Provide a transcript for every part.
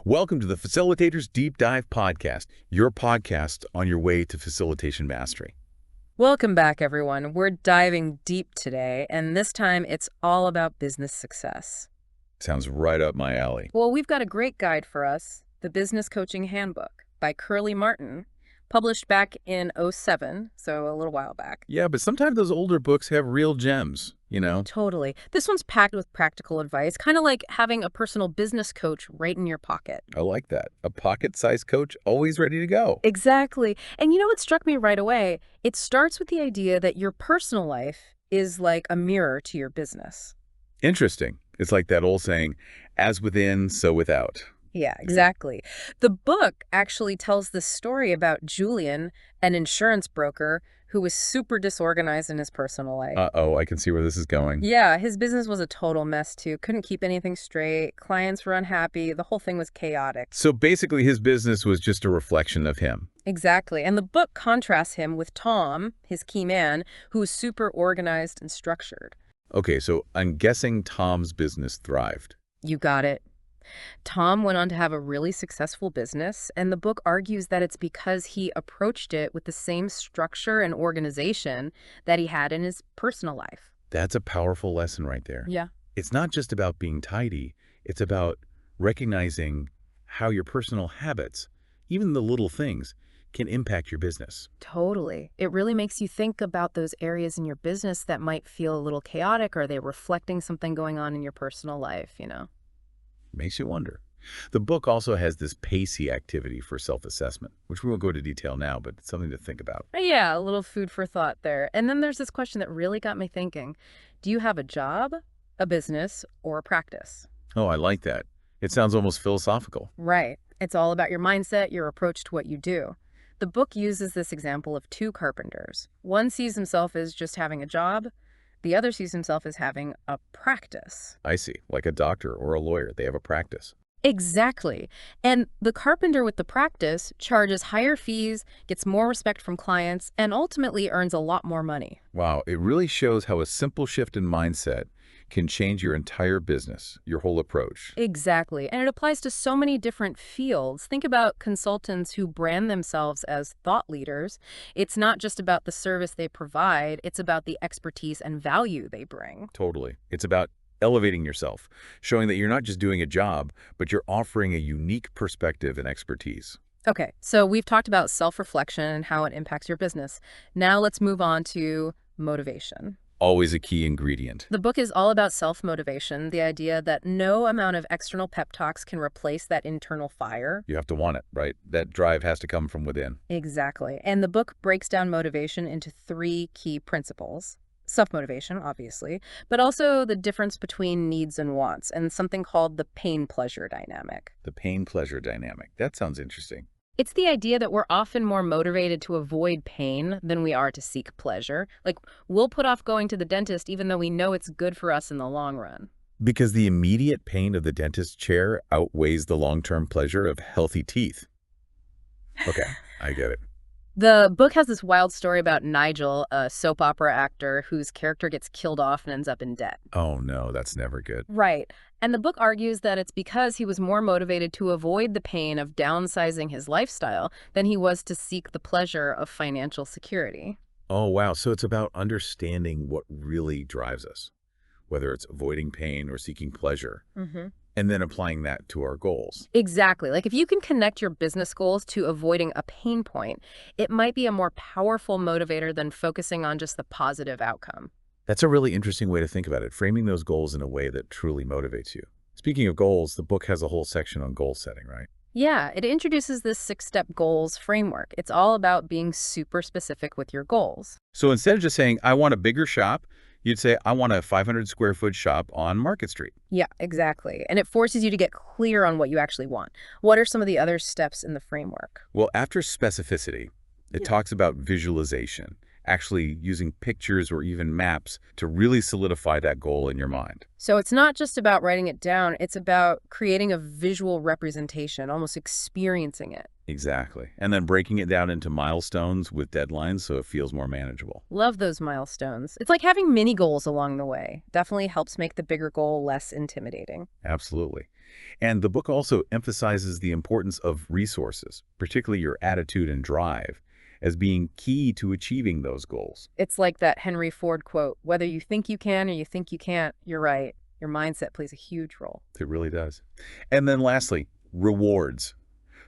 Welcome to the Facilitators Deep Dive Podcast, your podcast on your way to facilitation mastery. Welcome back, everyone. We're diving deep today, and this time it's all about business success. Sounds right up my alley. Well, we've got a great guide for us, The Business Coaching Handbook by Curly Martin, published back in '07, so a little while back. Yeah, but sometimes those older books have real gems, you know? Totally. This one's packed with practical advice, kind of like having a personal business coach right in your pocket. I like that. A pocket-sized coach always ready to go. Exactly. And you know what struck me right away? It starts with the idea that your personal life is like a mirror to your business. Interesting. It's like that old saying, as within, so without. Yeah, exactly. The book actually tells the story about Julian, an insurance broker who was super disorganized in his personal life. Uh-oh, I can see where this is going. Yeah, his business was a total mess too. Couldn't keep anything straight. Clients were unhappy. The whole thing was chaotic. So basically his business was just a reflection of him. Exactly. And the book contrasts him with Tom, his key man, who was super organized and structured. Okay, so I'm guessing Tom's business thrived. You got it. Tom went on to have a really successful business, and the book argues that it's because he approached it with the same structure and organization that he had in his personal life. That's a powerful lesson right there. Yeah. It's not just about being tidy. It's about recognizing how your personal habits, even the little things, can impact your business. Totally. It really makes you think about those areas in your business that might feel a little chaotic. Are they reflecting something going on in your personal life, you know? Makes you wonder. The book also has this pacey activity for self-assessment, which we won't go into detail now, but it's something to think about. Yeah, a little food for thought there. And then there's this question that really got me thinking. Do you have a job, a business, or a practice? Oh, I like that. It sounds almost philosophical. Right. It's all about your mindset, your approach to what you do. The book uses this example of two carpenters. One sees himself as just having a job. The other sees himself as having a practice. I see. Like a doctor or a lawyer, they have a practice. Exactly. And the carpenter with the practice charges higher fees, gets more respect from clients, and ultimately earns a lot more money. Wow, it really shows how a simple shift in mindset can change your entire business, your whole approach. Exactly. And it applies to so many different fields. Think about consultants who brand themselves as thought leaders. It's not just about the service they provide, it's about the expertise and value they bring. Totally. It's about elevating yourself, showing that you're not just doing a job, but you're offering a unique perspective and expertise. Okay, so we've talked about self-reflection and how it impacts your business. Now let's move on to motivation. Always a key ingredient. The book is all about self-motivation, the idea that no amount of external pep talks can replace that internal fire. You have to want it, right? That drive has to come from within. Exactly. And the book breaks down motivation into three key principles. Self-motivation, obviously, but also the difference between needs and wants, and something called the pain-pleasure dynamic. The pain-pleasure dynamic. That sounds interesting. It's the idea that we're often more motivated to avoid pain than we are to seek pleasure. Like, we'll put off going to the dentist even though we know it's good for us in the long run. Because the immediate pain of the dentist chair outweighs the long-term pleasure of healthy teeth. Okay, I get it. The book has this wild story about Nigel, a soap opera actor whose character gets killed off and ends up in debt. Oh no, that's never good. Right. And the book argues that it's because he was more motivated to avoid the pain of downsizing his lifestyle than he was to seek the pleasure of financial security. Oh wow, so it's about understanding what really drives us, whether it's avoiding pain or seeking pleasure, and then applying that to our goals. Exactly. Like if you can connect your business goals to avoiding a pain point, it might be a more powerful motivator than focusing on just the positive outcome. That's a really interesting way to think about it, framing those goals in a way that truly motivates you. Speaking of goals, the book has a whole section on goal setting, right? Yeah, it introduces this 6-step goals framework. It's all about being super specific with your goals. So instead of just saying, I want a bigger shop, you'd say, I want a 500 square foot shop on Market Street. Yeah, exactly. And it forces you to get clear on what you actually want. What are some of the other steps in the framework? Well, after specificity, it talks about visualization, actually using pictures or even maps to really solidify that goal in your mind. So it's not just about writing it down, it's about creating a visual representation, almost experiencing it. Exactly. And then breaking it down into milestones with deadlines so it feels more manageable. Love those milestones. It's like having mini goals along the way. Definitely helps make the bigger goal less intimidating. Absolutely. And the book also emphasizes the importance of resources, particularly your attitude and drive, as being key to achieving those goals. It's like that Henry Ford quote, whether you think you can or you think you can't, you're right. Your mindset plays a huge role. It really does. And then lastly, rewards.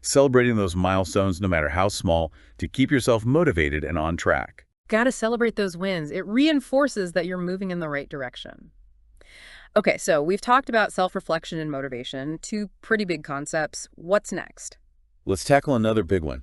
Celebrating those milestones, no matter how small, to keep yourself motivated and on track. Got to celebrate those wins. It reinforces that you're moving in the right direction. Okay, so we've talked about self-reflection and motivation, two pretty big concepts. What's next? Let's tackle another big one,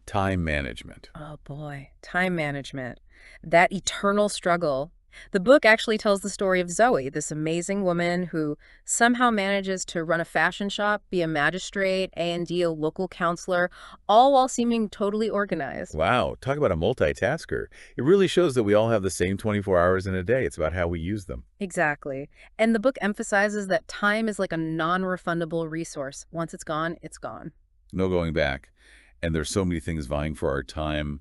time management. Oh boy, time management. That eternal struggle. The book actually tells the story of Zoe, this amazing woman who somehow manages to run a fashion shop, be a magistrate, A&D, a local counselor, all while seeming totally organized. Wow, talk about a multitasker. It really shows that we all have the same 24 hours in a day. It's about how we use them. Exactly. And the book emphasizes that time is like a non-refundable resource. Once it's gone, it's gone. No going back. And there's so many things vying for our time,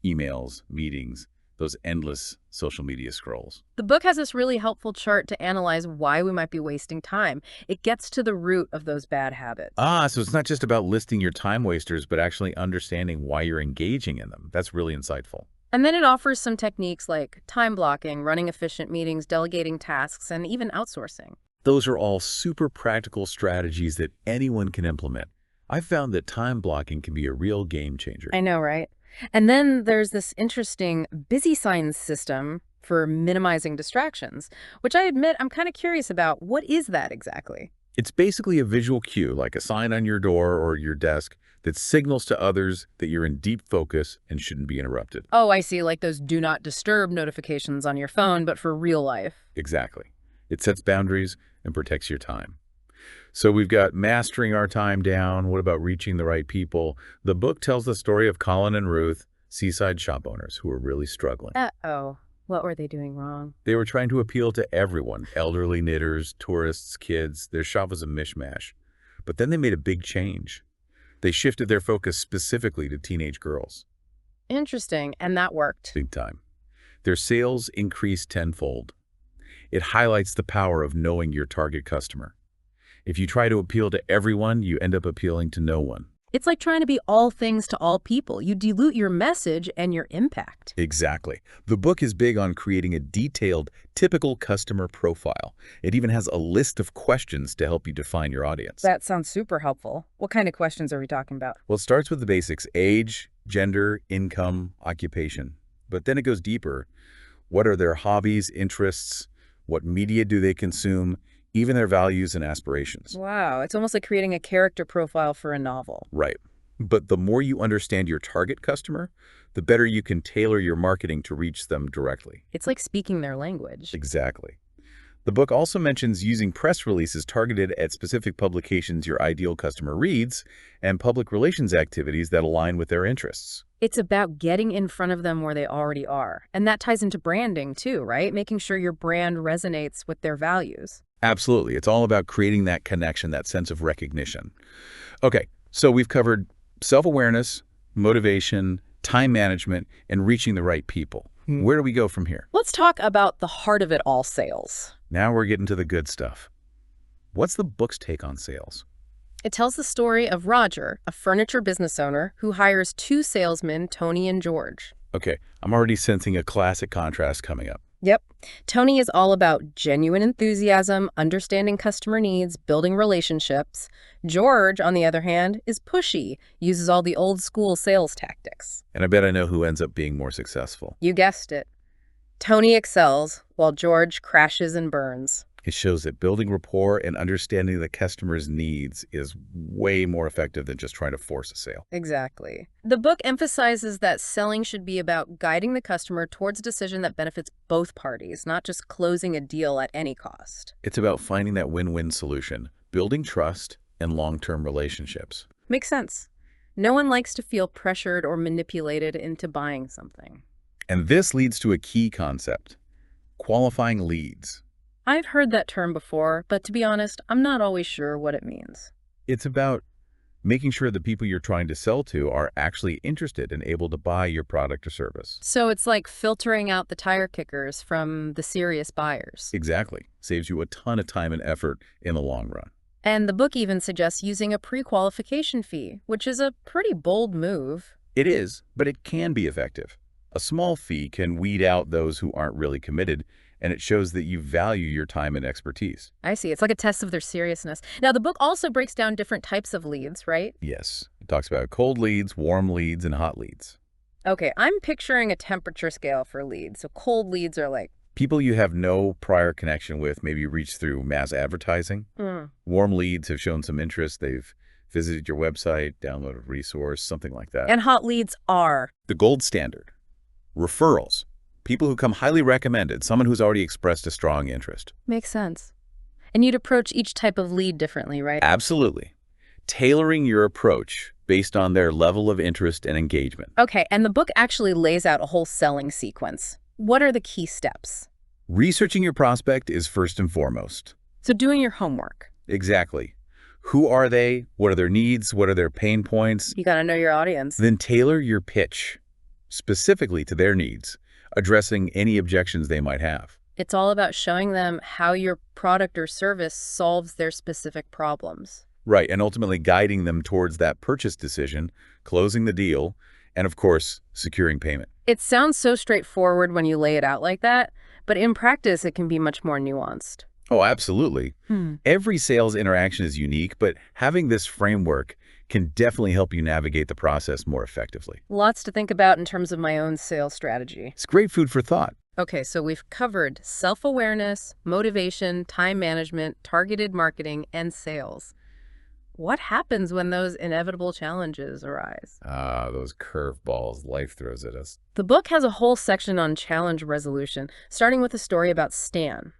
emails, meetings, those endless social media scrolls. The book has this really helpful chart to analyze why we might be wasting time. It gets to the root of those bad habits. So it's not just about listing your time wasters, but actually understanding why you're engaging in them. That's really insightful. And then it offers some techniques like time blocking, running efficient meetings, delegating tasks, and even outsourcing. Those are all super practical strategies that anyone can implement. I've found that time blocking can be a real game changer. I know, right? And then there's this interesting busy signs system for minimizing distractions, which I admit I'm kind of curious about. What is that exactly? It's basically a visual cue, like a sign on your door or your desk, that signals to others that you're in deep focus and shouldn't be interrupted. Oh, I see, like those do not disturb notifications on your phone, but for real life. Exactly. It sets boundaries and protects your time. So we've got mastering our time down. What about reaching the right people? The book tells the story of Colin and Ruth, seaside shop owners who were really struggling. Uh-oh. What were they doing wrong? They were trying to appeal to everyone, elderly knitters, tourists, kids. Their shop was a mishmash. But then they made a big change. They shifted their focus specifically to teenage girls. Interesting. And that worked. Big time. Their sales increased tenfold. It highlights the power of knowing your target customer. If you try to appeal to everyone, you end up appealing to no one. It's like trying to be all things to all people. You dilute your message and your impact. Exactly. The book is big on creating a detailed, typical customer profile. It even has a list of questions to help you define your audience. That sounds super helpful. What kind of questions are we talking about? Well, it starts with the basics: age, gender, income, occupation. But then it goes deeper. What are their hobbies, interests? What media do they consume? Even their values and aspirations. Wow, it's almost like creating a character profile for a novel. Right. But the more you understand your target customer, the better you can tailor your marketing to reach them directly. It's like speaking their language. Exactly. The book also mentions using press releases targeted at specific publications your ideal customer reads and public relations activities that align with their interests. It's about getting in front of them where they already are. And that ties into branding too, right? Making sure your brand resonates with their values. Absolutely. It's all about creating that connection, that sense of recognition. Okay, so we've covered self-awareness, motivation, time management, and reaching the right people. Where do we go from here? Let's talk about the heart of it all, sales. Now we're getting to the good stuff. What's the book's take on sales? It tells the story of Roger, a furniture business owner who hires two salesmen, Tony and George. Okay, I'm already sensing a classic contrast coming up. Yep. Tony is all about genuine enthusiasm, understanding customer needs, building relationships. George, on the other hand, is pushy, uses all the old school sales tactics. And I bet I know who ends up being more successful. You guessed it. Tony excels, while George crashes and burns. It shows that building rapport and understanding the customer's needs is way more effective than just trying to force a sale. Exactly. The book emphasizes that selling should be about guiding the customer towards a decision that benefits both parties, not just closing a deal at any cost. It's about finding that win-win solution, building trust and long-term relationships. Makes sense. No one likes to feel pressured or manipulated into buying something. And this leads to a key concept: qualifying leads. I've heard that term before, but to be honest, I'm not always sure what it means. It's about making sure the people you're trying to sell to are actually interested and able to buy your product or service. So it's like filtering out the tire kickers from the serious buyers. Exactly. Saves you a ton of time and effort in the long run. And the book even suggests using a pre-qualification fee, which is a pretty bold move. It is, but it can be effective. A small fee can weed out those who aren't really committed, and it shows that you value your time and expertise. I see. It's like a test of their seriousness. Now, the book also breaks down different types of leads, right? Yes, it talks about cold leads, warm leads, and hot leads. Okay, I'm picturing a temperature scale for leads. So cold leads are like, People you have no prior connection with, maybe reached through mass advertising. Warm leads have shown some interest. They've visited your website, downloaded a resource, something like that. and hot leads are. The gold standard, referrals. People who come highly recommended, someone who's already expressed a strong interest. Makes sense. And you'd approach each type of lead differently, right? Absolutely. Tailoring your approach based on their level of interest and engagement. Okay, and the book actually lays out a whole selling sequence. What are the key steps? Researching your prospect is first and foremost. So doing your homework. Exactly. Who are they? What are their needs? What are their pain points? You got to know your audience. Then tailor your pitch specifically to their needs, addressing any objections they might have. It's all about showing them how your product or service solves their specific problems. Right, and ultimately guiding them towards that purchase decision, closing the deal, and of course, securing payment. It sounds so straightforward when you lay it out like that, but in practice, it can be much more nuanced. Oh, absolutely. Every sales interaction is unique, but having this framework can definitely help you navigate the process more effectively. Lots to think about in terms of my own sales strategy. It's great food for thought. Okay, so we've covered self-awareness, motivation, time management, targeted marketing, and sales. What happens when those inevitable challenges arise? Those curveballs life throws at us. The book has a whole section on challenge resolution, starting with a story about Stan,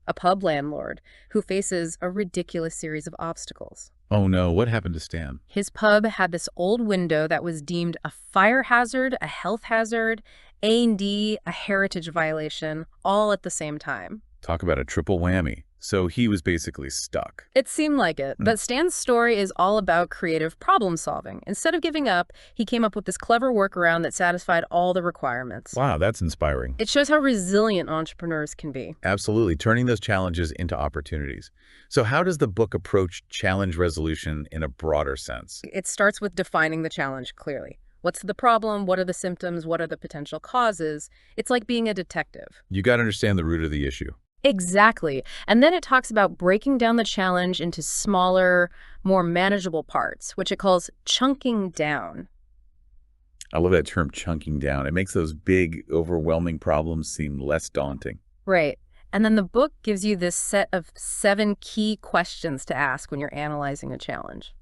a pub landlord who faces a ridiculous series of obstacles. Oh no, what happened to Stan? His pub had this old window that was deemed a fire hazard, a health hazard, A&D, a heritage violation, all at the same time. Talk about a triple whammy. So he was basically stuck. It seemed like it, but Stan's story is all about creative problem solving. Instead of giving up, he came up with this clever workaround that satisfied all the requirements. Wow, that's inspiring. It shows how resilient entrepreneurs can be. Absolutely, turning those challenges into opportunities. So how does the book approach challenge resolution in a broader sense? It starts with defining the challenge clearly. What's the problem? What are the symptoms? What are the potential causes? It's like being a detective. You got to understand the root of the issue. Exactly. And then it talks about breaking down the challenge into smaller, more manageable parts, which it calls chunking down. I love that term, chunking down. It makes those big, overwhelming problems seem less daunting. Right. And then the book gives you this set of 7 key questions to ask when you're analyzing a challenge.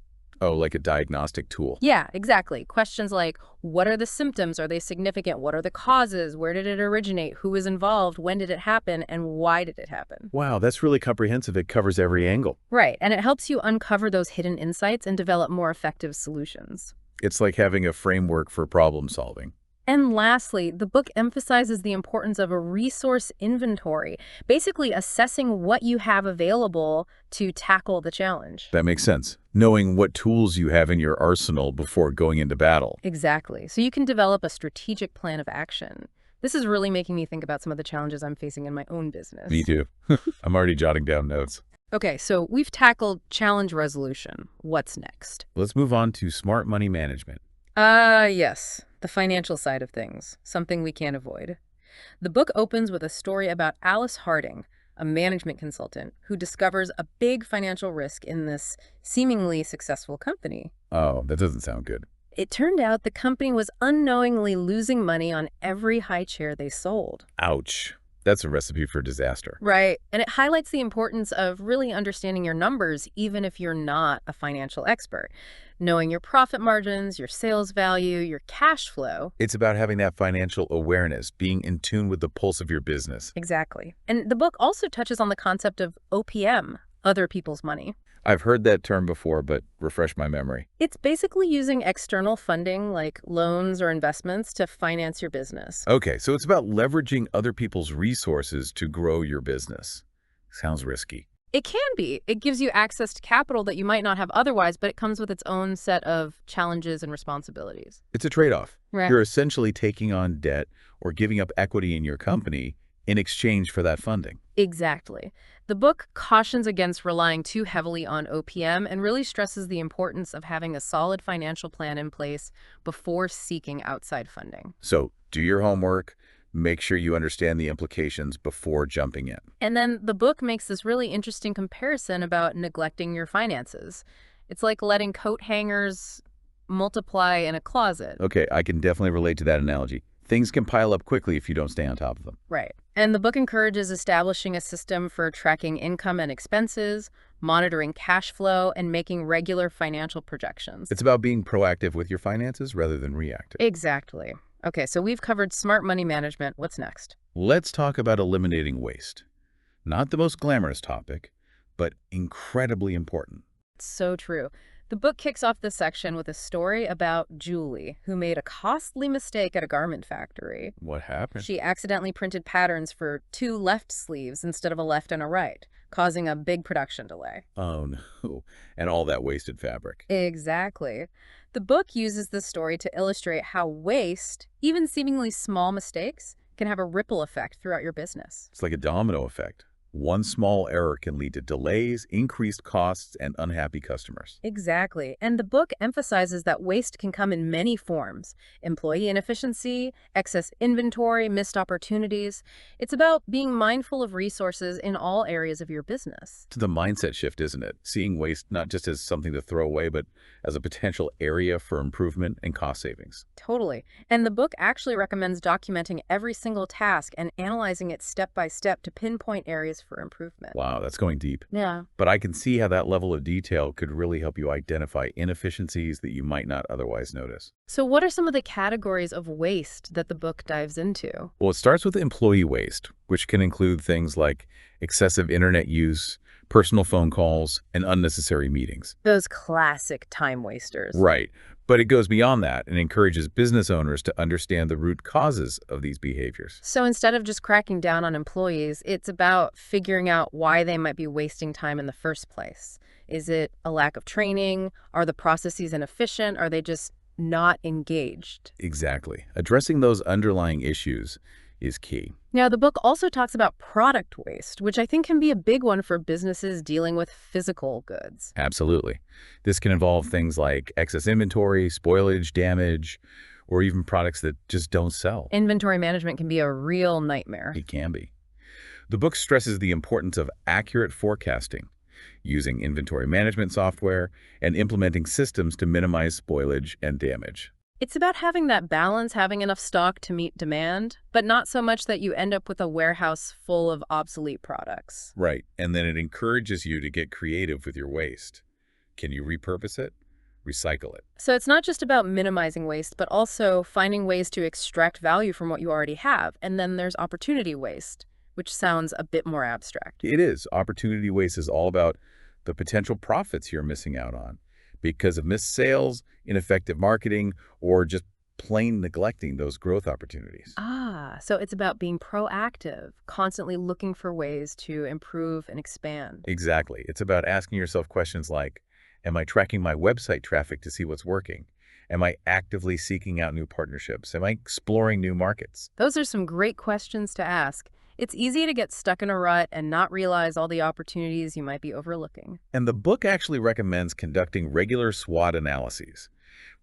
Oh, like a diagnostic tool. Yeah, exactly. Questions like, what are the symptoms? Are they significant? What are the causes? Where did it originate? Who was involved? When did it happen? And why did it happen? Wow, that's really comprehensive. It covers every angle. Right. And it helps you uncover those hidden insights and develop more effective solutions. It's like having a framework for problem solving. And lastly, the book emphasizes the importance of a resource inventory, basically assessing what you have available to tackle the challenge. That makes sense. Knowing what tools you have in your arsenal before going into battle. Exactly. So you can develop a strategic plan of action. This is really making me think about some of the challenges I'm facing in my own business. Me too. I'm already jotting down notes. Okay, so we've tackled challenge resolution. What's next? Let's move on to smart money management. Yes. The financial side of things, something we can't avoid. The book opens with a story about Alice Harding, a management consultant who discovers a big financial risk in this seemingly successful company. Oh, that doesn't sound good. It turned out the company was unknowingly losing money on every high chair they sold. Ouch. That's a recipe for disaster. Right. And it highlights the importance of really understanding your numbers, even if you're not a financial expert. Knowing your profit margins, your sales value, your cash flow. It's about having that financial awareness, being in tune with the pulse of your business. Exactly. And the book also touches on the concept of OPM, other people's money. I've heard that term before, but refresh my memory. It's basically using external funding like loans or investments to finance your business. Okay, so it's about leveraging other people's resources to grow your business. Sounds risky. It can be. It gives you access to capital that you might not have otherwise, but it comes with its own set of challenges and responsibilities. It's a trade-off. Right. You're essentially taking on debt or giving up equity in your company in exchange for that funding. Exactly. The book cautions against relying too heavily on OPM and really stresses the importance of having a solid financial plan in place before seeking outside funding. So do your homework, make sure you understand the implications before jumping in. And then the book makes this really interesting comparison about neglecting your finances. It's like letting coat hangers multiply in a closet. Okay, I can definitely relate to that analogy. Things can pile up quickly if you don't stay on top of them. Right. And the book encourages establishing a system for tracking income and expenses, monitoring cash flow, and making regular financial projections. It's about being proactive with your finances rather than reactive. Exactly. Okay, so we've covered smart money management. What's next? Let's talk about eliminating waste. Not the most glamorous topic, but incredibly important. So true. The book kicks off this section with a story about Julie, who made a costly mistake at a garment factory. What happened? She accidentally printed patterns for 2 left sleeves instead of a left and a right, causing a big production delay. Oh no, and all that wasted fabric. Exactly. The book uses this story to illustrate how waste, even seemingly small mistakes, can have a ripple effect throughout your business. It's like a domino effect. One small error can lead to delays, increased costs, and unhappy customers. Exactly. And the book emphasizes that waste can come in many forms: employee inefficiency, excess inventory, missed opportunities. It's about being mindful of resources in all areas of your business. It's the mindset shift, isn't it? Seeing waste not just as something to throw away, but as a potential area for improvement and cost savings. Totally. And the book actually recommends documenting every single task and analyzing it step by step to pinpoint areas for improvement. Wow, that's going deep. Yeah. But I can see how that level of detail could really help you identify inefficiencies that you might not otherwise notice. So what are some of the categories of waste that the book dives into? Well, it starts with employee waste, which can include things like excessive internet use, personal phone calls, and unnecessary meetings. Those classic time wasters. Right. But it goes beyond that and encourages business owners to understand the root causes of these behaviors. So instead of just cracking down on employees, it's about figuring out why they might be wasting time in the first place. Is it a lack of training? Are the processes inefficient? Are they just not engaged? Exactly. Addressing those underlying issues is key. Now, the book also talks about product waste, which I think can be a big one for businesses dealing with physical goods. Absolutely. This can involve things like excess inventory, spoilage, damage, or even products that just don't sell. Inventory management can be a real nightmare. It can be. The book stresses the importance of accurate forecasting, using inventory management software, and implementing systems to minimize spoilage and damage. It's about having that balance, having enough stock to meet demand, but not so much that you end up with a warehouse full of obsolete products. Right. And then it encourages you to get creative with your waste. Can you repurpose it? Recycle it. So it's not just about minimizing waste, but also finding ways to extract value from what you already have. And then there's opportunity waste, which sounds a bit more abstract. It is. Opportunity waste is all about the potential profits you're missing out on because of missed sales, ineffective marketing, or just plain neglecting those growth opportunities. So it's about being proactive, constantly looking for ways to improve and expand. Exactly. It's about asking yourself questions like, am I tracking my website traffic to see what's working? Am I actively seeking out new partnerships? Am I exploring new markets? Those are some great questions to ask. It's easy to get stuck in a rut and not realize all the opportunities you might be overlooking. And the book actually recommends conducting regular SWOT analyses,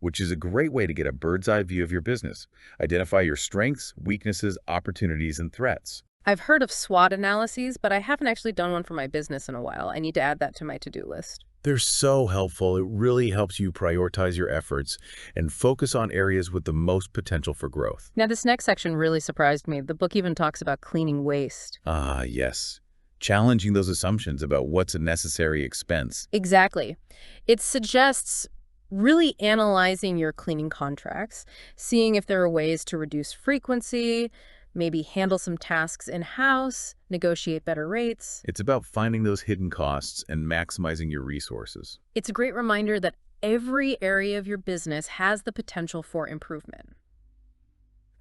which is a great way to get a bird's-eye view of your business. Identify your strengths, weaknesses, opportunities, and threats. I've heard of SWOT analyses, but I haven't actually done one for my business in a while. I need to add that to my to-do list. They're so helpful. It really helps you prioritize your efforts and focus on areas with the most potential for growth. Now, this next section really surprised me. The book even talks about cleaning waste. Ah, yes. Challenging those assumptions about what's a necessary expense. Exactly. It suggests really analyzing your cleaning contracts, seeing if there are ways to reduce frequency, maybe handle some tasks in-house, negotiate better rates. It's about finding those hidden costs and maximizing your resources. It's a great reminder that every area of your business has the potential for improvement.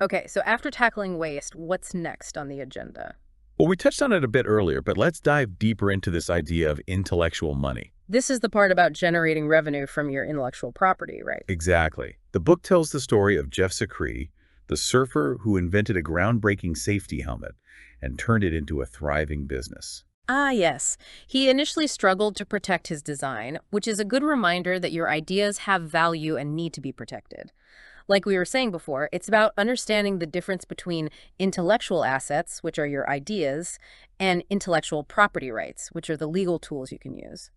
Okay, so after tackling waste, what's next on the agenda? Well, we touched on it a bit earlier, but let's dive deeper into this idea of intellectual money. This is the part about generating revenue from your intellectual property, right? Exactly. The book tells the story of Jeff Secree, the surfer who invented a groundbreaking safety helmet and turned it into a thriving business. Ah, yes. He initially struggled to protect his design, which is a good reminder that your ideas have value and need to be protected. Like we were saying before, it's about understanding the difference between intellectual assets, which are your ideas, and intellectual property rights, which are the legal tools you can use.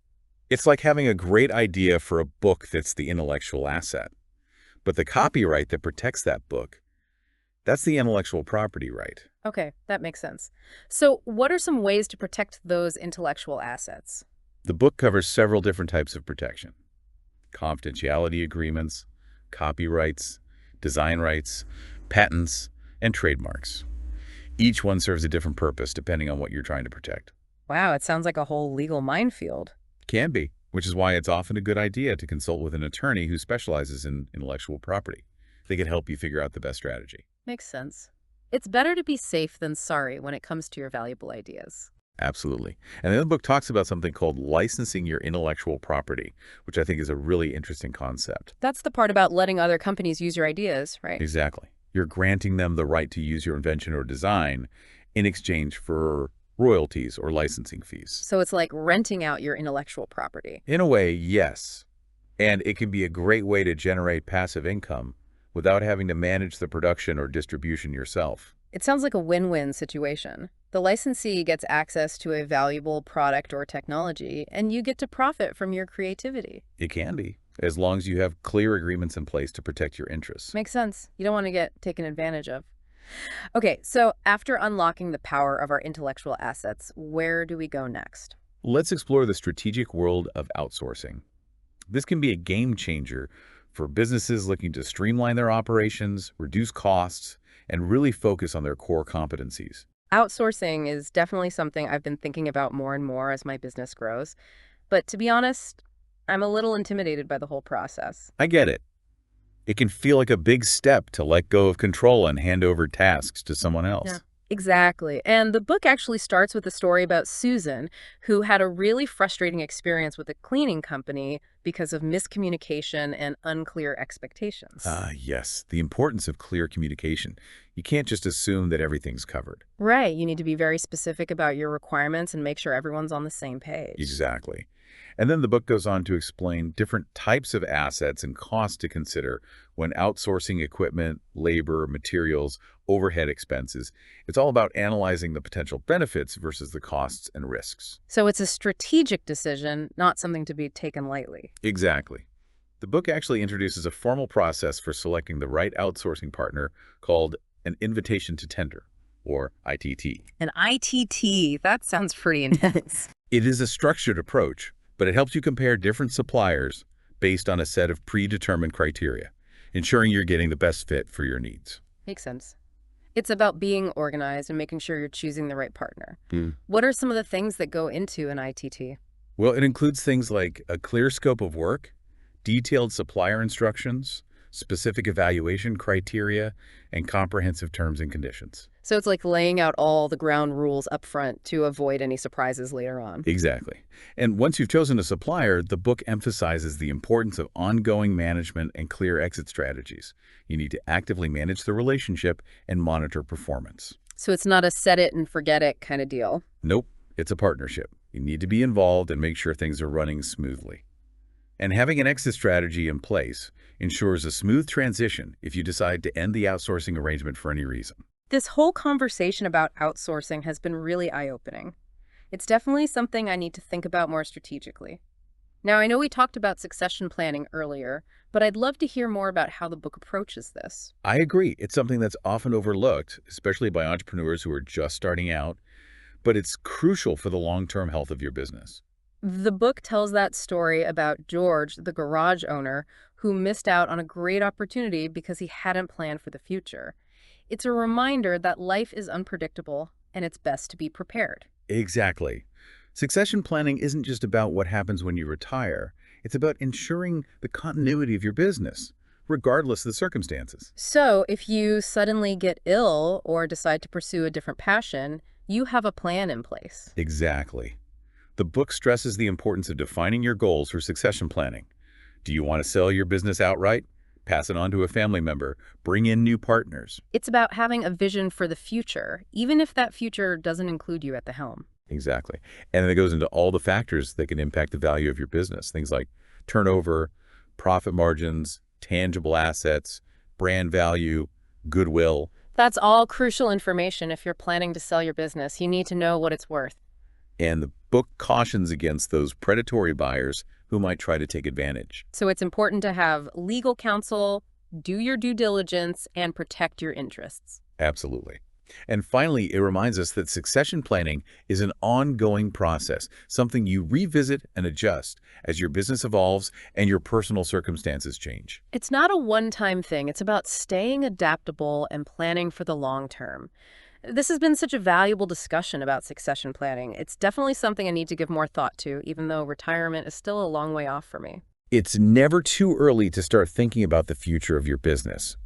It's like having a great idea for a book that's the intellectual asset. But the copyright that protects that book, that's the intellectual property right. Okay, that makes sense. So, what are some ways to protect those intellectual assets? The book covers several different types of protection: confidentiality agreements, copyrights, design rights, patents, and trademarks. Each one serves a different purpose depending on what you're trying to protect. Wow, it sounds like a whole legal minefield. Can be, which is why it's often a good idea to consult with an attorney who specializes in intellectual property. They can help you figure out the best strategy. Makes sense. It's better to be safe than sorry when it comes to your valuable ideas. Absolutely. And then the book talks about something called licensing your intellectual property, which I think is a really interesting concept. That's the part about letting other companies use your ideas, right? Exactly. You're granting them the right to use your invention or design in exchange for royalties or licensing fees. So it's like renting out your intellectual property. In a way, yes. And it can be a great way to generate passive income without having to manage the production or distribution yourself. It sounds like a win-win situation. The licensee gets access to a valuable product or technology, and you get to profit from your creativity. It can be, as long as you have clear agreements in place to protect your interests. Makes sense. You don't want to get taken advantage of. Okay, so after unlocking the power of our intellectual assets, where do we go next? Let's explore the strategic world of outsourcing. This can be a game changer for businesses looking to streamline their operations, reduce costs, and really focus on their core competencies. Outsourcing is definitely something I've been thinking about more and more as my business grows. But to be honest, I'm a little intimidated by the whole process. I get it. It can feel like a big step to let go of control and hand over tasks to someone else. Yeah. Exactly. And the book actually starts with a story about Susan, who had a really frustrating experience with a cleaning company because of miscommunication and unclear expectations. Ah, yes, the importance of clear communication. You can't just assume that everything's covered. Right. You need to be very specific about your requirements and make sure everyone's on the same page. Exactly. And then the book goes on to explain different types of assets and costs to consider when outsourcing equipment, labor, materials, overhead expenses. It's all about analyzing the potential benefits versus the costs and risks. So it's a strategic decision, not something to be taken lightly. Exactly. The book actually introduces a formal process for selecting the right outsourcing partner called an invitation to tender, or ITT. An ITT, that sounds pretty intense. It is a structured approach, but it helps you compare different suppliers based on a set of predetermined criteria, ensuring you're getting the best fit for your needs. Makes sense. It's about being organized and making sure you're choosing the right partner. Hmm. What are some of the things that go into an ITT? Well, it includes things like a clear scope of work, detailed supplier instructions, specific evaluation criteria, and comprehensive terms and conditions. So it's like laying out all the ground rules up front to avoid any surprises later on. Exactly. And once you've chosen a supplier, the book emphasizes the importance of ongoing management and clear exit strategies. You need to actively manage the relationship and monitor performance. So it's not a set it and forget it kind of deal. Nope, it's a partnership. You need to be involved and make sure things are running smoothly. And having an exit strategy in place ensures a smooth transition if you decide to end the outsourcing arrangement for any reason. This whole conversation about outsourcing has been really eye-opening. It's definitely something I need to think about more strategically. Now, I know we talked about succession planning earlier, but I'd love to hear more about how the book approaches this. I agree. It's something that's often overlooked, especially by entrepreneurs who are just starting out, but it's crucial for the long-term health of your business. The book tells that story about George, the garage owner, who missed out on a great opportunity because he hadn't planned for the future. It's a reminder that life is unpredictable and it's best to be prepared. Exactly. Succession planning isn't just about what happens when you retire. It's about ensuring the continuity of your business, regardless of the circumstances. So if you suddenly get ill or decide to pursue a different passion, you have a plan in place. Exactly. The book stresses the importance of defining your goals for succession planning. Do you want to sell your business outright, pass it on to a family member, bring in new partners. It's about having a vision for the future, even if that future doesn't include you at the helm. Exactly. And then it goes into all the factors that can impact the value of your business. Things like turnover, profit margins, tangible assets, brand value, goodwill. That's all crucial information if you're planning to sell your business. You need to know what it's worth. And the book cautions against those predatory buyers who might try to take advantage. So it's important to have legal counsel, do your due diligence, and protect your interests. Absolutely. And finally, it reminds us that succession planning is an ongoing process, something you revisit and adjust as your business evolves and your personal circumstances change. It's not a one-time thing. It's about staying adaptable and planning for the long term. This has been such a valuable discussion about succession planning. It's definitely something I need to give more thought to, even though retirement is still a long way off for me. It's never too early to start thinking about the future of your business.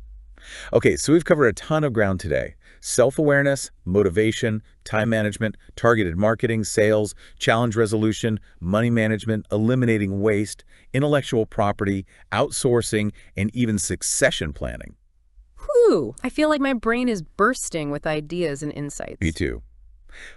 Okay, so we've covered a ton of ground today. Self-awareness, motivation, time management, targeted marketing, sales, challenge resolution, money management, eliminating waste, intellectual property, outsourcing, and even succession planning. Whew! I feel like my brain is bursting with ideas and insights. Me too.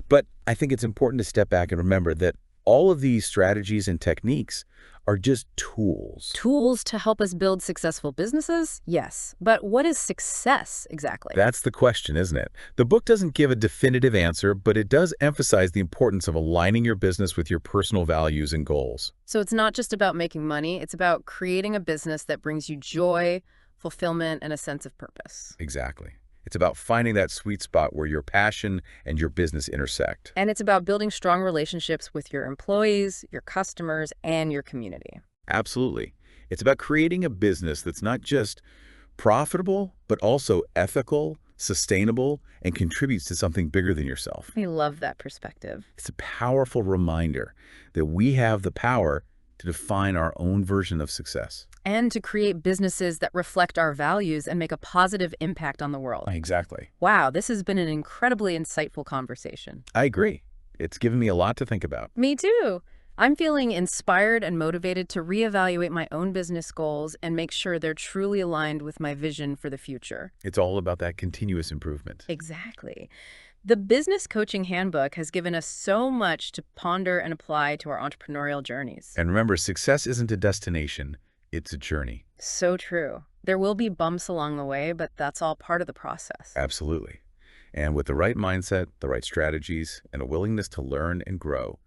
But I think it's important to step back and remember that all of these strategies and techniques are just tools. Tools to help us build successful businesses? Yes. But what is success exactly? That's the question, isn't it? The book doesn't give a definitive answer, but it does emphasize the importance of aligning your business with your personal values and goals. So it's not just about making money, it's about creating a business that brings you joy, fulfillment, and a sense of purpose. Exactly. It's about finding that sweet spot where your passion and your business intersect. And it's about building strong relationships with your employees, your customers, and your community. Absolutely. It's about creating a business that's not just profitable, but also ethical, sustainable, and contributes to something bigger than yourself. I love that perspective. It's a powerful reminder that we have the power to define our own version of success. And to create businesses that reflect our values and make a positive impact on the world. Exactly. Wow, this has been an incredibly insightful conversation. I agree. It's given me a lot to think about. Me too. I'm feeling inspired and motivated to reevaluate my own business goals and make sure they're truly aligned with my vision for the future. It's all about that continuous improvement. Exactly. The Business Coaching Handbook has given us so much to ponder and apply to our entrepreneurial journeys. And remember, success isn't a destination, it's a journey. So true. There will be bumps along the way, but that's all part of the process. Absolutely. And with the right mindset, the right strategies, and a willingness to learn and grow,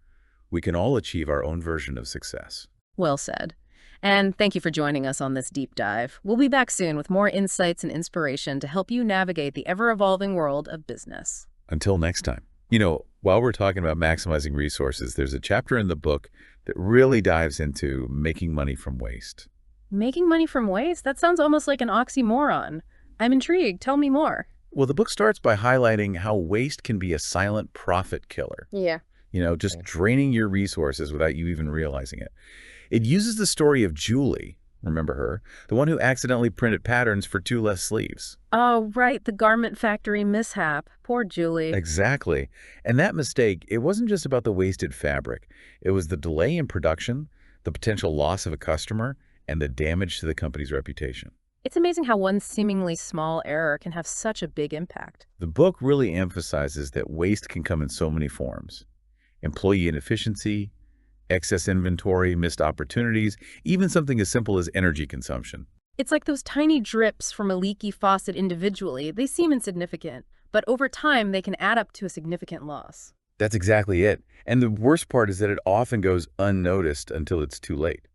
we can all achieve our own version of success. Well said. And thank you for joining us on this deep dive. We'll be back soon with more insights and inspiration to help you navigate the ever-evolving world of business. Until next time. You know, while we're talking about maximizing resources, there's a chapter in the book that really dives into making money from waste. Making money from waste? That sounds almost like an oxymoron. I'm intrigued. Tell me more. Well, the book starts by highlighting how waste can be a silent profit killer. Yeah. You know, just draining your resources without you even realizing it. It uses the story of Julie, remember her, the one who accidentally printed patterns for 2 less sleeves. Oh, right, the garment factory mishap. Poor Julie. Exactly. And that mistake, it wasn't just about the wasted fabric. It was the delay in production, the potential loss of a customer, and the damage to the company's reputation. It's amazing how one seemingly small error can have such a big impact. The book really emphasizes that waste can come in so many forms. Employee inefficiency, excess inventory, missed opportunities, even something as simple as energy consumption. It's like those tiny drips from a leaky faucet individually. They seem insignificant, but over time they can add up to a significant loss. That's exactly it. And the worst part is that it often goes unnoticed until it's too late.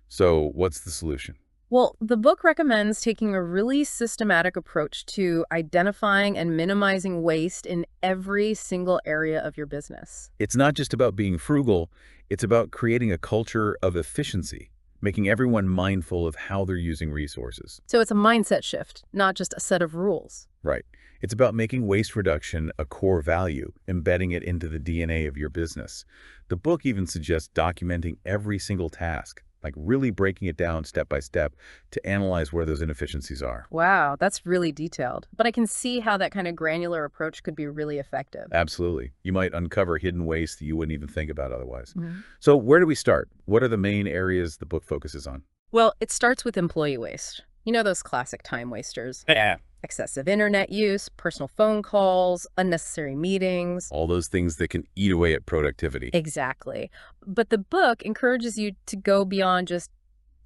So what's the solution? Well, the book recommends taking a really systematic approach to identifying and minimizing waste in every single area of your business. It's not just about being frugal, it's about creating a culture of efficiency, making everyone mindful of how they're using resources. So it's a mindset shift, not just a set of rules. Right. It's about making waste reduction a core value, embedding it into the DNA of your business. The book even suggests documenting every single task, like really breaking it down step by step to analyze where those inefficiencies are. Wow, that's really detailed. But I can see how that kind of granular approach could be really effective. Absolutely. You might uncover hidden waste that you wouldn't even think about otherwise. So where do we start? What are the main areas the book focuses on? Well, it starts with employee waste. You know those classic time wasters. Yeah. Excessive internet use, personal phone calls, unnecessary meetings. All those things that can eat away at productivity. Exactly. But the book encourages you to go beyond just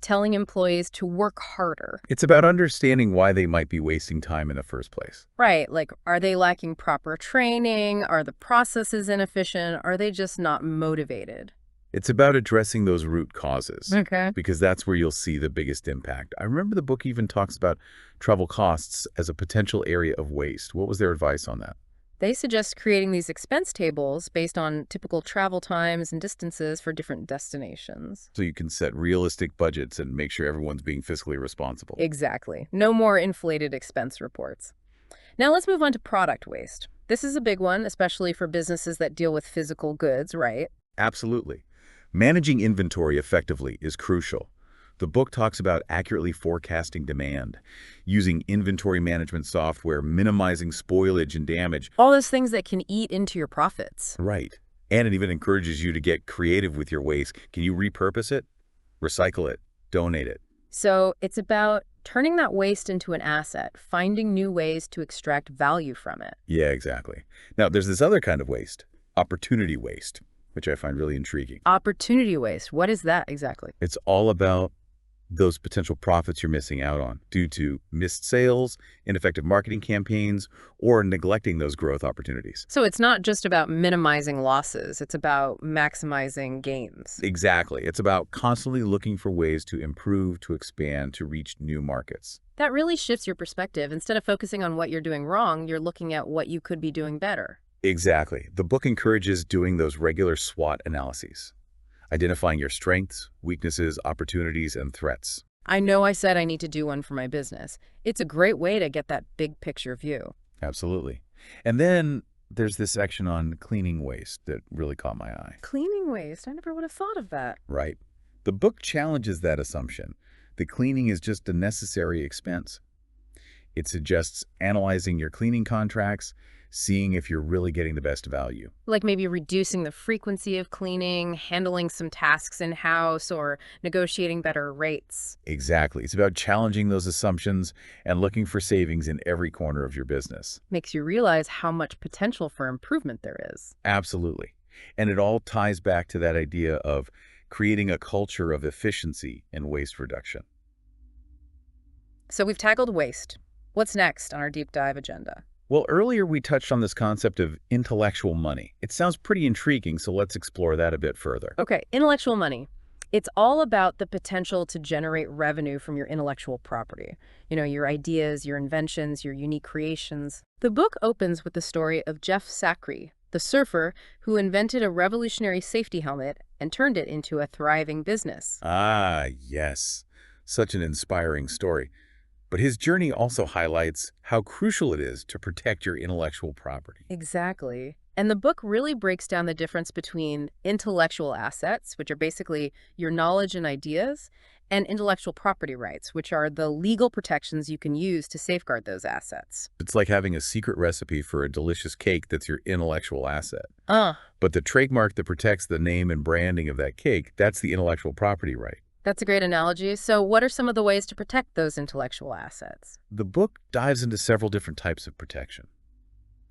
telling employees to work harder. It's about understanding why they might be wasting time in the first place. Right, like, are they lacking proper training? Are the processes inefficient? Are they just not motivated? It's about addressing those root causes, Okay. because that's where you'll see the biggest impact. I remember the book even talks about travel costs as a potential area of waste. What was their advice on that? They suggest creating these expense tables based on typical travel times and distances for different destinations. So you can set realistic budgets and make sure everyone's being fiscally responsible. Exactly. No more inflated expense reports. Now let's move on to product waste. This is a big one, especially for businesses that deal with physical goods, right? Absolutely. Managing inventory effectively is crucial. The book talks about accurately forecasting demand, using inventory management software, minimizing spoilage and damage. All those things that can eat into your profits. Right. And it even encourages you to get creative with your waste. Can you repurpose it? Recycle it? Donate it? So it's about turning that waste into an asset, finding new ways to extract value from it. Yeah, exactly. Now, there's this other kind of waste, opportunity waste, which I find really intriguing. Opportunity waste. What is that exactly? It's all about those potential profits you're missing out on due to missed sales, ineffective marketing campaigns, or neglecting those growth opportunities. So it's not just about minimizing losses, it's about maximizing gains. Exactly. It's about constantly looking for ways to improve, to expand, to reach new markets. That really shifts your perspective. Instead of focusing on what you're doing wrong, you're looking at what you could be doing better. Exactly. The book encourages doing those regular SWOT analyses, identifying your strengths, weaknesses, opportunities, and threats. I know I said I need to do one for my business. It's a great way to get that big picture view. Absolutely. And then there's this section on cleaning waste that really caught my eye. Cleaning waste, I never would have thought of that. Right. The book challenges that assumption that cleaning is just a necessary expense. It suggests analyzing your cleaning contracts, seeing if you're really getting the best value. Like maybe reducing the frequency of cleaning, handling some tasks in-house, or negotiating better rates. Exactly. It's about challenging those assumptions and looking for savings in every corner of your business. Makes you realize how much potential for improvement there is. Absolutely. And it all ties back to that idea of creating a culture of efficiency and waste reduction. So we've tackled waste. What's next on our deep dive agenda? Well, earlier we touched on this concept of intellectual money. It sounds pretty intriguing, so let's explore that a bit further. Okay, intellectual money. It's all about the potential to generate revenue from your intellectual property. You know, your ideas, your inventions, your unique creations. The book opens with the story of Jeff Sacre, the surfer who invented a revolutionary safety helmet and turned it into a thriving business. Ah, yes. Such an inspiring story. But his journey also highlights how crucial it is to protect your intellectual property. Exactly. And the book really breaks down the difference between intellectual assets, which are basically your knowledge and ideas, and intellectual property rights, which are the legal protections you can use to safeguard those assets. It's like having a secret recipe for a delicious cake that's your intellectual asset. Uh, But the trademark that protects the name and branding of that cake, that's the intellectual property right. that's a great analogy. So what are some of the ways to protect those intellectual assets? The book dives into several different types of protection.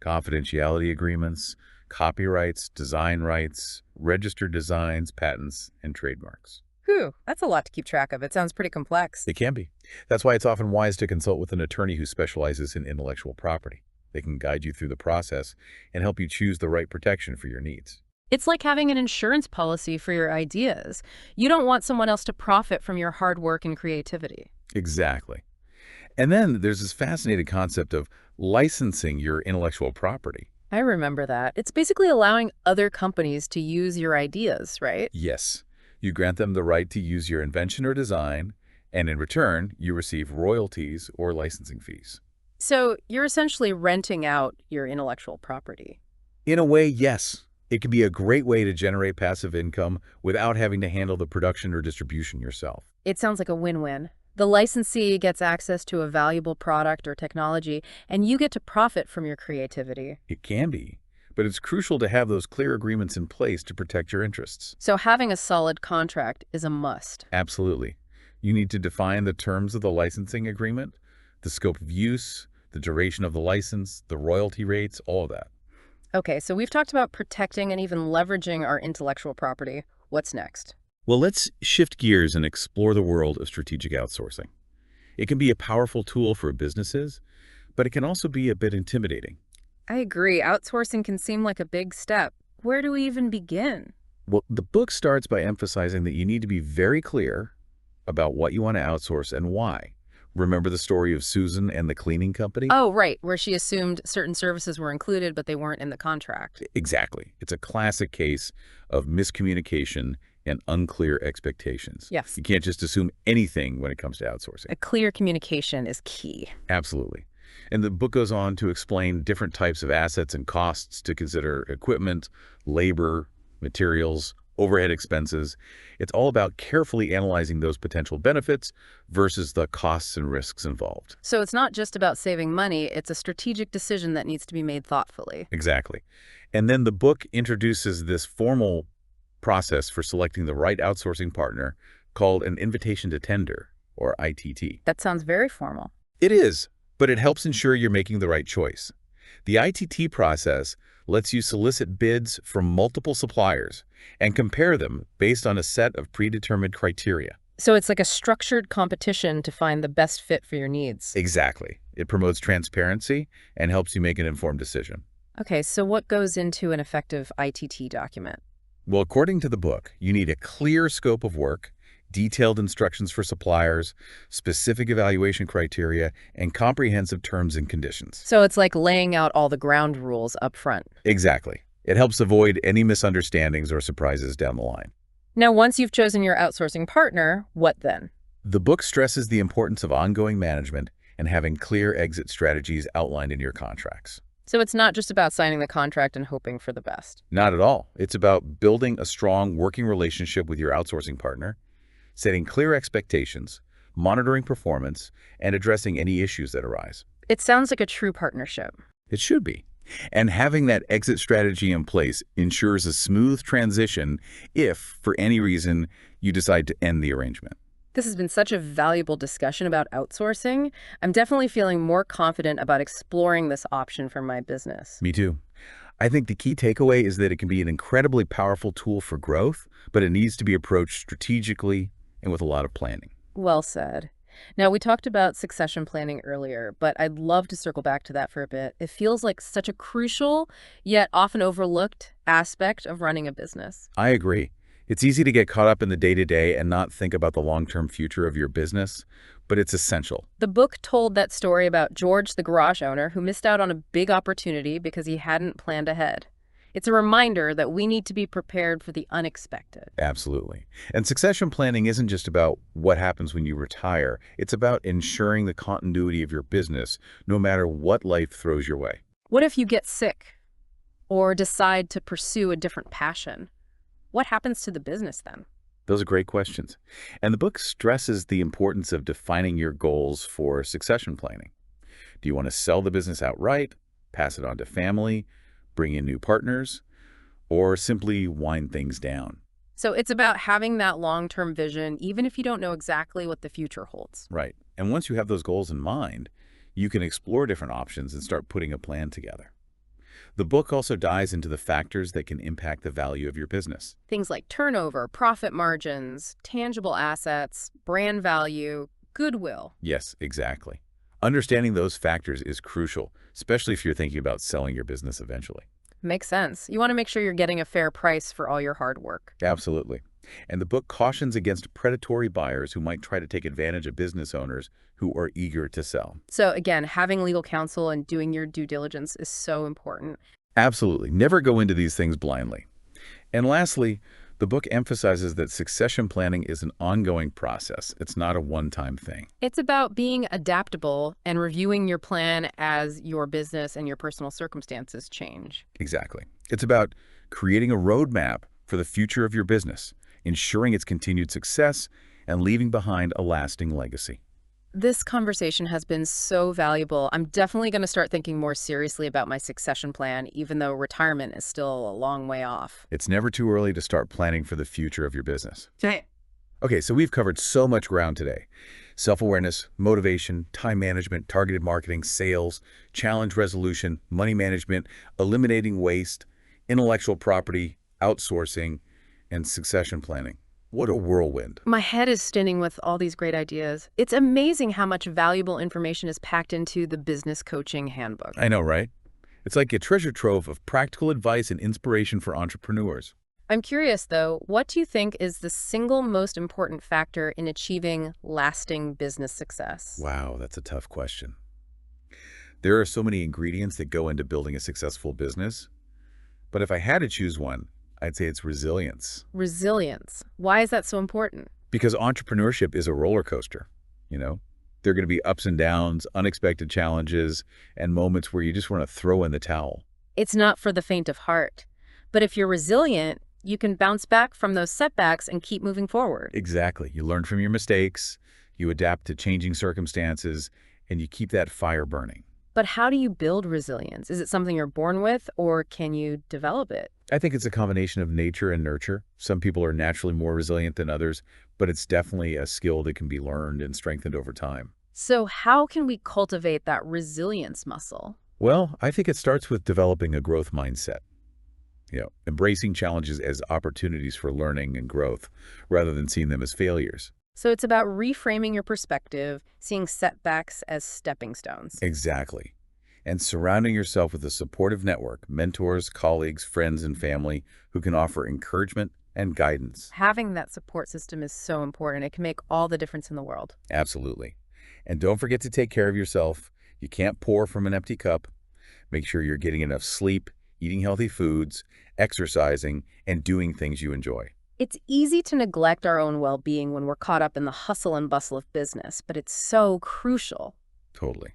Confidentiality agreements, copyrights, design rights, registered designs, patents, and trademarks. Whew, that's a lot to keep track of. It sounds pretty complex. It can be. That's why it's often wise to consult with an attorney who specializes in intellectual property. They can guide you through the process and help you choose the right protection for your needs. It's like having an insurance policy for your ideas. You don't want someone else to profit from your hard work and creativity. Exactly. And then there's this fascinating concept of licensing your intellectual property. I remember that. It's basically allowing other companies to use your ideas, right? Yes, you grant them the right to use your invention or design, and in return, you receive royalties or licensing fees. So you're essentially renting out your intellectual property. In a way, yes. It can be a great way to generate passive income without having to handle the production or distribution yourself. It sounds like a win-win. The licensee gets access to a valuable product or technology, and you get to profit from your creativity. It can be, but it's crucial to have those clear agreements in place to protect your interests. So having a solid contract is a must. Absolutely. You need to define the terms of the licensing agreement, the scope of use, the duration of the license, the royalty rates, all of that. Okay, so we've talked about protecting and even leveraging our intellectual property. What's next? Well, let's shift gears and explore the world of strategic outsourcing. It can be a powerful tool for businesses, but it can also be a bit intimidating. I agree. Outsourcing can seem like a big step. Where do we even begin? Well, the book starts by emphasizing that you need to be very clear about what you want to outsource and why. Remember the story of Susan and the cleaning company? Oh, right, where she assumed certain services were included, but they weren't in the contract. Exactly. It's a classic case of miscommunication and unclear expectations. Yes. You can't just assume anything when it comes to outsourcing. A clear communication is key. Absolutely. And the book goes on to explain different types of assets and costs to consider: equipment, labor, materials, overhead expenses. It's all about carefully analyzing those potential benefits versus the costs and risks involved. So it's not just about saving money, it's a strategic decision that needs to be made thoughtfully. Exactly. And then the book introduces this formal process for selecting the right outsourcing partner called an invitation to tender, or ITT. That sounds very formal. It is, but it helps ensure you're making the right choice. The ITT process lets you solicit bids from multiple suppliers and compare them based on a set of predetermined criteria. So it's like a structured competition to find the best fit for your needs. Exactly. It promotes transparency and helps you make an informed decision. Okay, so what goes into an effective ITT document? Well, according to the book, you need a clear scope of work, detailed instructions for suppliers, specific evaluation criteria, and comprehensive terms and conditions. So it's like laying out all the ground rules up front. Exactly. It helps avoid any misunderstandings or surprises down the line. Now, once you've chosen your outsourcing partner, what then? The book stresses the importance of ongoing management and having clear exit strategies outlined in your contracts. So it's not just about signing the contract and hoping for the best. Not at all. It's about building a strong working relationship with your outsourcing partner, setting clear expectations, monitoring performance, and addressing any issues that arise. It sounds like a true partnership. It should be. And having that exit strategy in place ensures a smooth transition if, for any reason, you decide to end the arrangement. This has been such a valuable discussion about outsourcing. I'm definitely feeling more confident about exploring this option for my business. Me too. I think the key takeaway is that it can be an incredibly powerful tool for growth, but it needs to be approached strategically and with a lot of planning. Well said. Now, we talked about succession planning earlier, but I'd love to circle back to that for a bit. It feels like such a crucial, yet often overlooked aspect of running a business. I agree. It's easy to get caught up in the day-to-day and not think about the long-term future of your business, but it's essential. The book told that story about George, the garage owner, who missed out on a big opportunity because he hadn't planned ahead. It's a reminder that we need to be prepared for the unexpected. Absolutely. And succession planning isn't just about what happens when you retire. It's about ensuring the continuity of your business, no matter what life throws your way. What if you get sick or decide to pursue a different passion? What happens to the business then? Those are great questions. And the book stresses the importance of defining your goals for succession planning. Do you want to sell the business outright, pass it on to family, bring in new partners, or simply wind things down? So it's about having that long-term vision, even if you don't know exactly what the future holds. Right. And once you have those goals in mind, you can explore different options and start putting a plan together. The book also dives into the factors that can impact the value of your business. Things like turnover, profit margins, tangible assets, brand value, goodwill. Yes, exactly. Understanding those factors is crucial, especially if you're thinking about selling your business eventually. Makes sense. You want to make sure you're getting a fair price for all your hard work. Absolutely. And the book cautions against predatory buyers who might try to take advantage of business owners who are eager to sell. So again, having legal counsel and doing your due diligence is so important. Absolutely. Never go into these things blindly. And lastly, the book emphasizes that succession planning is an ongoing process. It's not a one-time thing. It's about being adaptable and reviewing your plan as your business and your personal circumstances change. Exactly. It's about creating a roadmap for the future of your business, ensuring its continued success, and leaving behind a lasting legacy. This conversation has been so valuable. I'm definitely going to start thinking more seriously about my succession plan, even though retirement is still a long way off. It's never too early to start planning for the future of your business. Okay, so we've covered so much ground today. Self-awareness, motivation, time management, targeted marketing, sales, challenge resolution, money management, eliminating waste, intellectual property, outsourcing, and succession planning. What a whirlwind. My head is spinning with all these great ideas. It's amazing how much valuable information is packed into the Business Coaching Handbook. I know, right? It's like a treasure trove of practical advice and inspiration for entrepreneurs. I'm curious, though, what do you think is the single most important factor in achieving lasting business success? Wow, that's a tough question. There are so many ingredients that go into building a successful business, but if I had to choose one, I'd say it's resilience. Resilience. Why is that so important? Because entrepreneurship is a roller coaster, you know? There are going to be ups and downs, unexpected challenges, and moments where you just want to throw in the towel. It's not for the faint of heart. But if you're resilient, you can bounce back from those setbacks and keep moving forward. Exactly. You learn from your mistakes, you adapt to changing circumstances, and you keep that fire burning. But how do you build resilience? Is it something you're born with, or can you develop it? I think it's a combination of nature and nurture. Some people are naturally more resilient than others, but it's definitely a skill that can be learned and strengthened over time. So how can we cultivate that resilience muscle? Well, I think it starts with developing a growth mindset. Embracing challenges as opportunities for learning and growth rather than seeing them as failures. So it's about reframing your perspective, seeing setbacks as stepping stones. Exactly. And surrounding yourself with a supportive network, mentors, colleagues, friends, and family who can offer encouragement and guidance. Having that support system is so important. It can make all the difference in the world. Absolutely. And don't forget to take care of yourself. You can't pour from an empty cup. Make sure you're getting enough sleep, eating healthy foods, exercising, and doing things you enjoy. It's easy to neglect our own well-being when we're caught up in the hustle and bustle of business, but it's so crucial. Totally.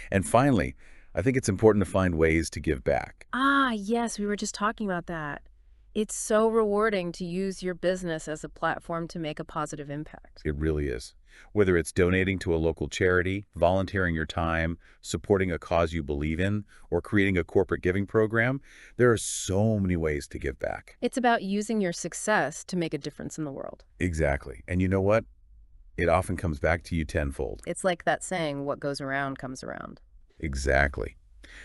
And finally, I think it's important to find ways to give back. Ah, yes, we were just talking about that. It's so rewarding to use your business as a platform to make a positive impact. It really is. Whether it's donating to a local charity, volunteering your time, supporting a cause you believe in, or creating a corporate giving program, there are so many ways to give back. It's about using your success to make a difference in the world. Exactly. And you know what? It often comes back to you tenfold. It's like that saying, what goes around comes around. Exactly.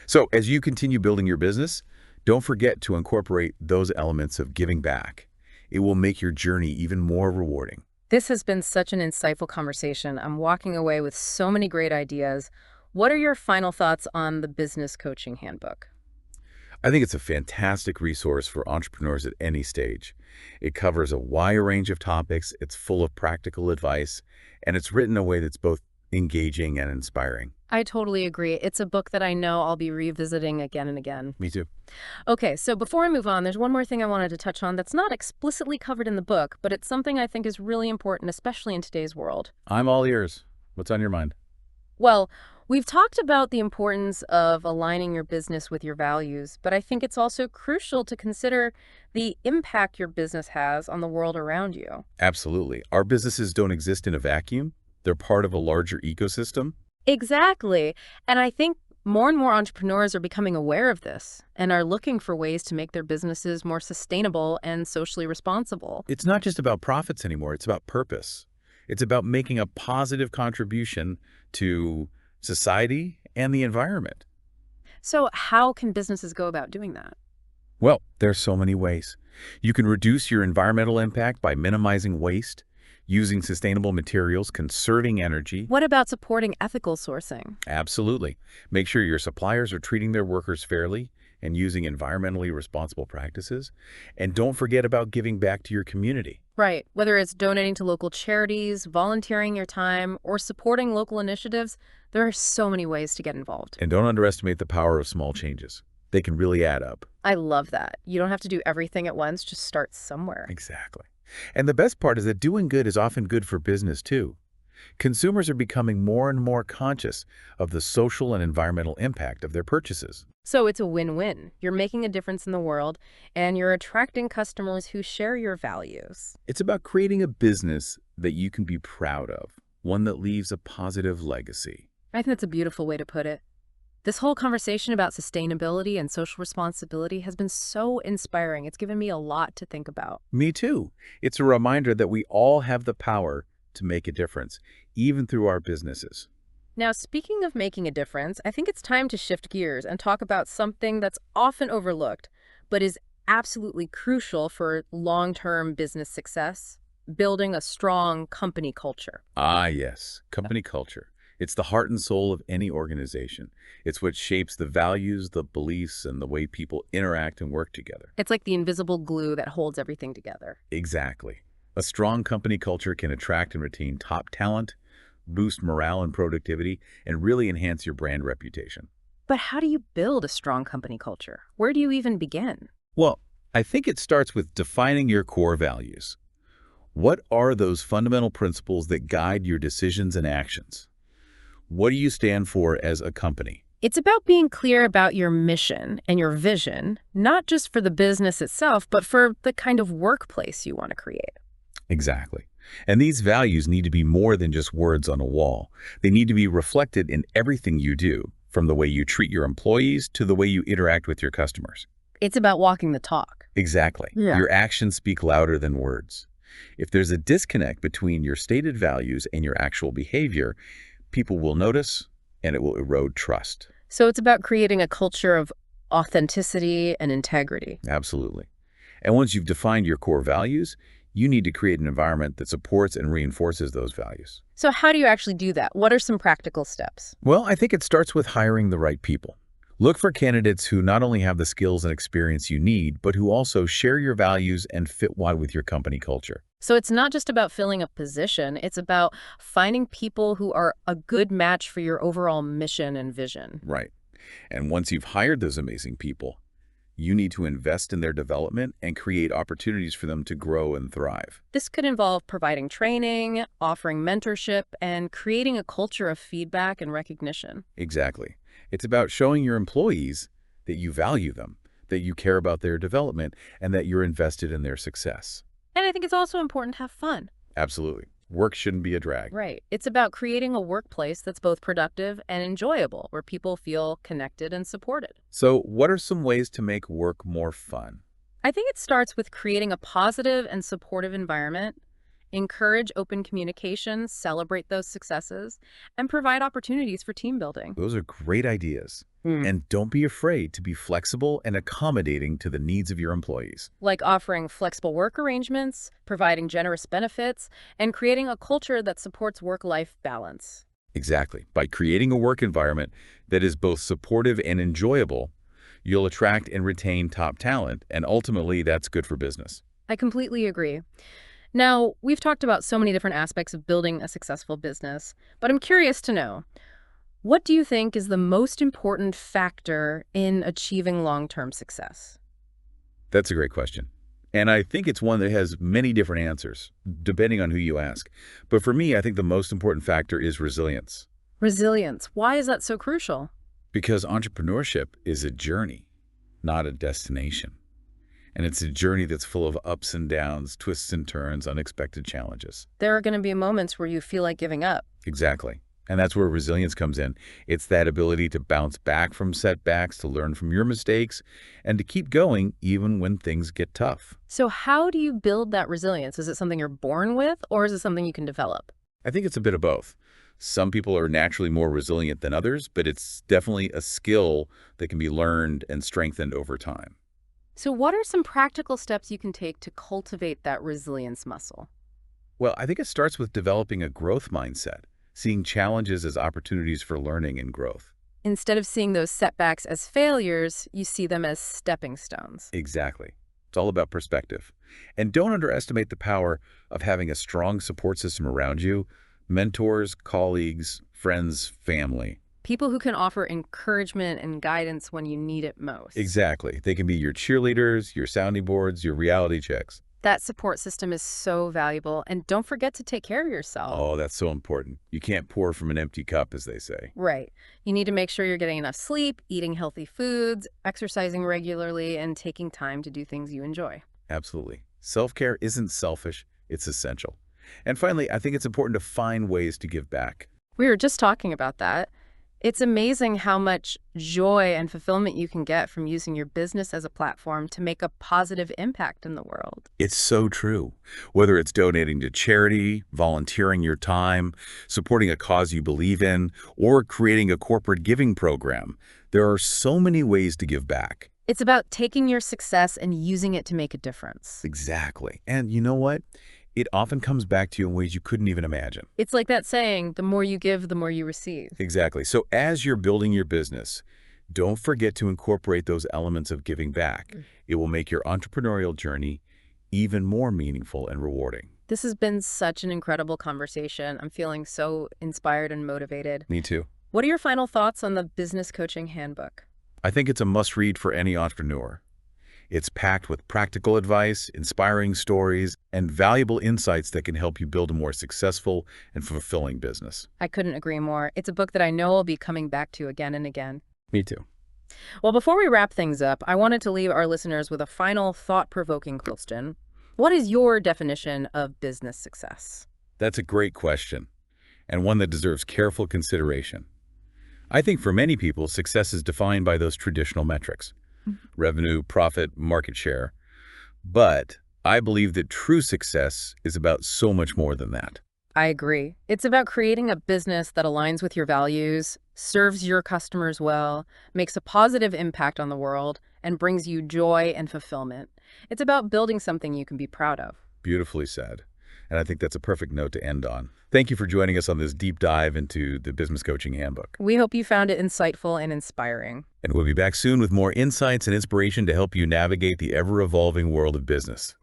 So as you continue building your business, don't forget to incorporate those elements of giving back. It will make your journey even more rewarding. This has been such an insightful conversation. I'm walking away with so many great ideas. What are your final thoughts on the Business Coaching Handbook? I think it's a fantastic resource for entrepreneurs at any stage. It covers a wide range of topics, it's full of practical advice, and it's written in a way that's both engaging and inspiring. I totally agree. It's a book that I know I'll be revisiting again and again. Me too. Okay, so before I move on, there's one more thing I wanted to touch on that's not explicitly covered in the book, but it's something I think is really important, especially in today's world. I'm all ears. What's on your mind? Well, we've talked about the importance of aligning your business with your values, but I think it's also crucial to consider the impact your business has on the world around you. Absolutely. Our businesses don't exist in a vacuum. They're part of a larger ecosystem. Exactly. And I think more and more entrepreneurs are becoming aware of this and are looking for ways to make their businesses more sustainable and socially responsible. It's not just about profits anymore. It's about purpose. It's about making a positive contribution to society and the environment. So how can businesses go about doing that? Well, there's so many ways. You can reduce your environmental impact by minimizing waste, using sustainable materials, conserving energy. What about supporting ethical sourcing? Absolutely. Make sure your suppliers are treating their workers fairly and using environmentally responsible practices. And don't forget about giving back to your community. Right. Whether it's donating to local charities, volunteering your time, or supporting local initiatives, there are so many ways to get involved. And don't underestimate the power of small changes. They can really add up. I love that. You don't have to do everything at once, just start somewhere. Exactly. And the best part is that doing good is often good for business too. Consumers are becoming more and more conscious of the social and environmental impact of their purchases. So it's a win-win. You're making a difference in the world, and you're attracting customers who share your values. It's about creating a business that you can be proud of, one that leaves a positive legacy. I think that's a beautiful way to put it. This whole conversation about sustainability and social responsibility has been so inspiring. It's given me a lot to think about. Me too. It's a reminder that we all have the power to make a difference, even through our businesses. Now, speaking of making a difference, I think it's time to shift gears and talk about something that's often overlooked, but is absolutely crucial for long-term business success: building a strong company culture. Ah, yes, company culture. It's the heart and soul of any organization. It's what shapes the values, the beliefs, and the way people interact and work together. It's like the invisible glue that holds everything together. Exactly. A strong company culture can attract and retain top talent, boost morale and productivity, and really enhance your brand reputation. But how do you build a strong company culture? Where do you even begin? Well, I think it starts with defining your core values. What are those fundamental principles that guide your decisions and actions? What do you stand for as a company? It's about being clear about your mission and your vision, not just for the business itself, but for the kind of workplace you want to create. Exactly. And these values need to be more than just words on a wall. They need to be reflected in everything you do, from the way you treat your employees to the way you interact with your customers. It's about walking the talk. Exactly. Yeah. Your actions speak louder than words. If there's a disconnect between your stated values and your actual behavior, people will notice and it will erode trust. So it's about creating a culture of authenticity and integrity. Absolutely. And once you've defined your core values, you need to create an environment that supports and reinforces those values. So how do you actually do that? What are some practical steps? Well, I think it starts with hiring the right people. Look for candidates who not only have the skills and experience you need, but who also share your values and fit well with your company culture. So it's not just about filling a position, it's about finding people who are a good match for your overall mission and vision. Right. And once you've hired those amazing people, you need to invest in their development and create opportunities for them to grow and thrive. This could involve providing training, offering mentorship, and creating a culture of feedback and recognition. Exactly. It's about showing your employees that you value them, that you care about their development, and that you're invested in their success. And I think it's also important to have fun. Absolutely. Work shouldn't be a drag. Right. It's about creating a workplace that's both productive and enjoyable, where people feel connected and supported. So what are some ways to make work more fun? I think it starts with creating a positive and supportive environment, encourage open communication, celebrate those successes, and provide opportunities for team building. Those are great ideas. And don't be afraid to be flexible and accommodating to the needs of your employees. Like offering flexible work arrangements, providing generous benefits, and creating a culture that supports work-life balance. Exactly. By creating a work environment that is both supportive and enjoyable, you'll attract and retain top talent, and ultimately that's good for business. I completely agree. Now, we've talked about so many different aspects of building a successful business, but I'm curious to know, what do you think is the most important factor in achieving long-term success? That's a great question. And I think it's one that has many different answers, depending on who you ask. But for me, I think the most important factor is resilience. Resilience. Why is that so crucial? Because entrepreneurship is a journey, not a destination. And it's a journey that's full of ups and downs, twists and turns, unexpected challenges. There are going to be moments where you feel like giving up. Exactly. And that's where resilience comes in. It's that ability to bounce back from setbacks, to learn from your mistakes, and to keep going even when things get tough. So how do you build that resilience? Is it something you're born with, or is it something you can develop? I think it's a bit of both. Some people are naturally more resilient than others, but it's definitely a skill that can be learned and strengthened over time. So what are some practical steps you can take to cultivate that resilience muscle? Well, I think it starts with developing a growth mindset, seeing challenges as opportunities for learning and growth. Instead of seeing those setbacks as failures, you see them as stepping stones. Exactly. It's all about perspective. And don't underestimate the power of having a strong support system around you: mentors, colleagues, friends, family. People who can offer encouragement and guidance when you need it most. Exactly. They can be your cheerleaders, your sounding boards, your reality checks. That support system is so valuable. And don't forget to take care of yourself. Oh, that's so important. You can't pour from an empty cup, as they say. Right. You need to make sure you're getting enough sleep, eating healthy foods, exercising regularly, and taking time to do things you enjoy. Absolutely. Self-care isn't selfish, it's essential. And finally, I think it's important to find ways to give back. We were just talking about that. It's amazing how much joy and fulfillment you can get from using your business as a platform to make a positive impact in the world. It's so true. Whether it's donating to charity, volunteering your time, supporting a cause you believe in, or creating a corporate giving program, there are so many ways to give back. It's about taking your success and using it to make a difference. Exactly. And you know what? It often comes back to you in ways you couldn't even imagine. It's like that saying, the more you give, the more you receive. Exactly. So as you're building your business, don't forget to incorporate those elements of giving back. It will make your entrepreneurial journey even more meaningful and rewarding. This has been such an incredible conversation. I'm feeling so inspired and motivated. Me too. What are your final thoughts on the Business Coaching Handbook? I think it's a must-read for any entrepreneur. It's packed with practical advice, inspiring stories, and valuable insights that can help you build a more successful and fulfilling business. I couldn't agree more. It's a book that I know I'll be coming back to again and again. Me too. Well, before we wrap things up, I wanted to leave our listeners with a final thought-provoking question. What is your definition of business success? That's a great question, and one that deserves careful consideration. I think for many people, success is defined by those traditional metrics: revenue, profit, market share. But I believe that true success is about so much more than that. I agree. It's about creating a business that aligns with your values, serves your customers well, makes a positive impact on the world, and brings you joy and fulfillment. It's about building something you can be proud of. Beautifully said. And I think that's a perfect note to end on. Thank you for joining us on this deep dive into the Business Coaching Handbook. We hope you found it insightful and inspiring. And we'll be back soon with more insights and inspiration to help you navigate the ever-evolving world of business.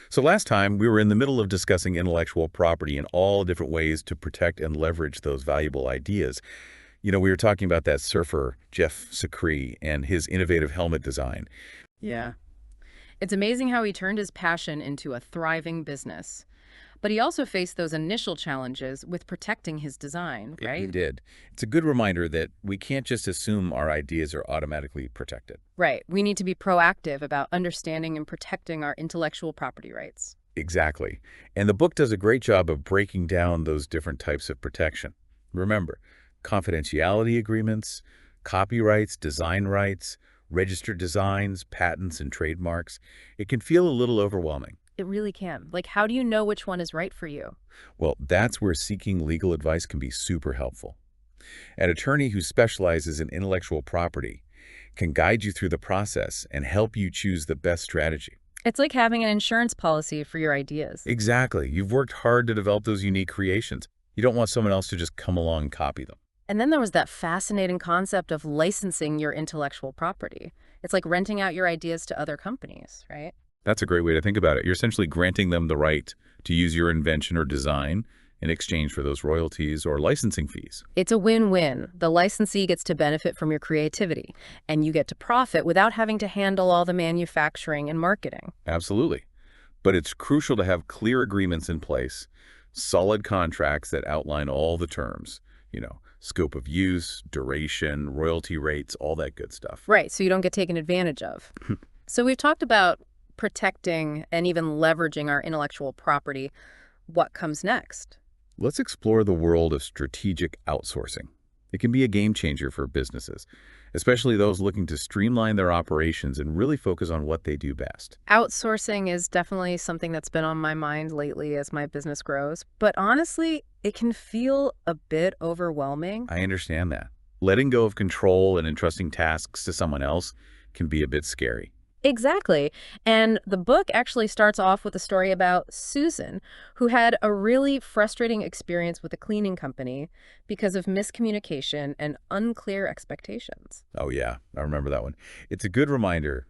So last time, we were in the middle of discussing intellectual property and all different ways to protect and leverage those valuable ideas. You know, we were talking about that surfer, Jeff Secree, and his innovative helmet design. Yeah. It's amazing how he turned his passion into a thriving business. But he also faced those initial challenges with protecting his design, Yeah, right? he did. It's a good reminder that we can't just assume our ideas are automatically protected. Right. We need to be proactive about understanding and protecting our intellectual property rights. Exactly. And the book does a great job of breaking down those different types of protection. Remember, confidentiality agreements, copyrights, design rights, registered designs, patents, and trademarks. It can feel a little overwhelming. It really can. Like, how do you know which one is right for you? Well, that's where seeking legal advice can be super helpful. An attorney who specializes in intellectual property can guide you through the process and help you choose the best strategy. It's like having an insurance policy for your ideas. Exactly. You've worked hard to develop those unique creations. You don't want someone else to just come along and copy them. And then there was that fascinating concept of licensing your intellectual property. It's like renting out your ideas to other companies, right? That's a great way to think about it. You're essentially granting them the right to use your invention or design in exchange for those royalties or licensing fees. It's a win-win. The licensee gets to benefit from your creativity, and you get to profit without having to handle all the manufacturing and marketing. Absolutely. But it's crucial to have clear agreements in place, solid contracts that outline all the terms, scope of use, duration, royalty rates, all that good stuff. Right, so you don't get taken advantage of. So we've talked about protecting and even leveraging our intellectual property. What comes next? Let's explore the world of strategic outsourcing. It can be a game changer for businesses, especially those looking to streamline their operations and really focus on what they do best. Outsourcing is definitely something that's been on my mind lately as my business grows, but honestly, it can feel a bit overwhelming. I understand that. Letting go of control and entrusting tasks to someone else can be a bit scary. Exactly. And the book actually starts off with a story about Susan, who had a really frustrating experience with a cleaning company because of miscommunication and unclear expectations. Oh yeah, I remember that one. It's a good reminder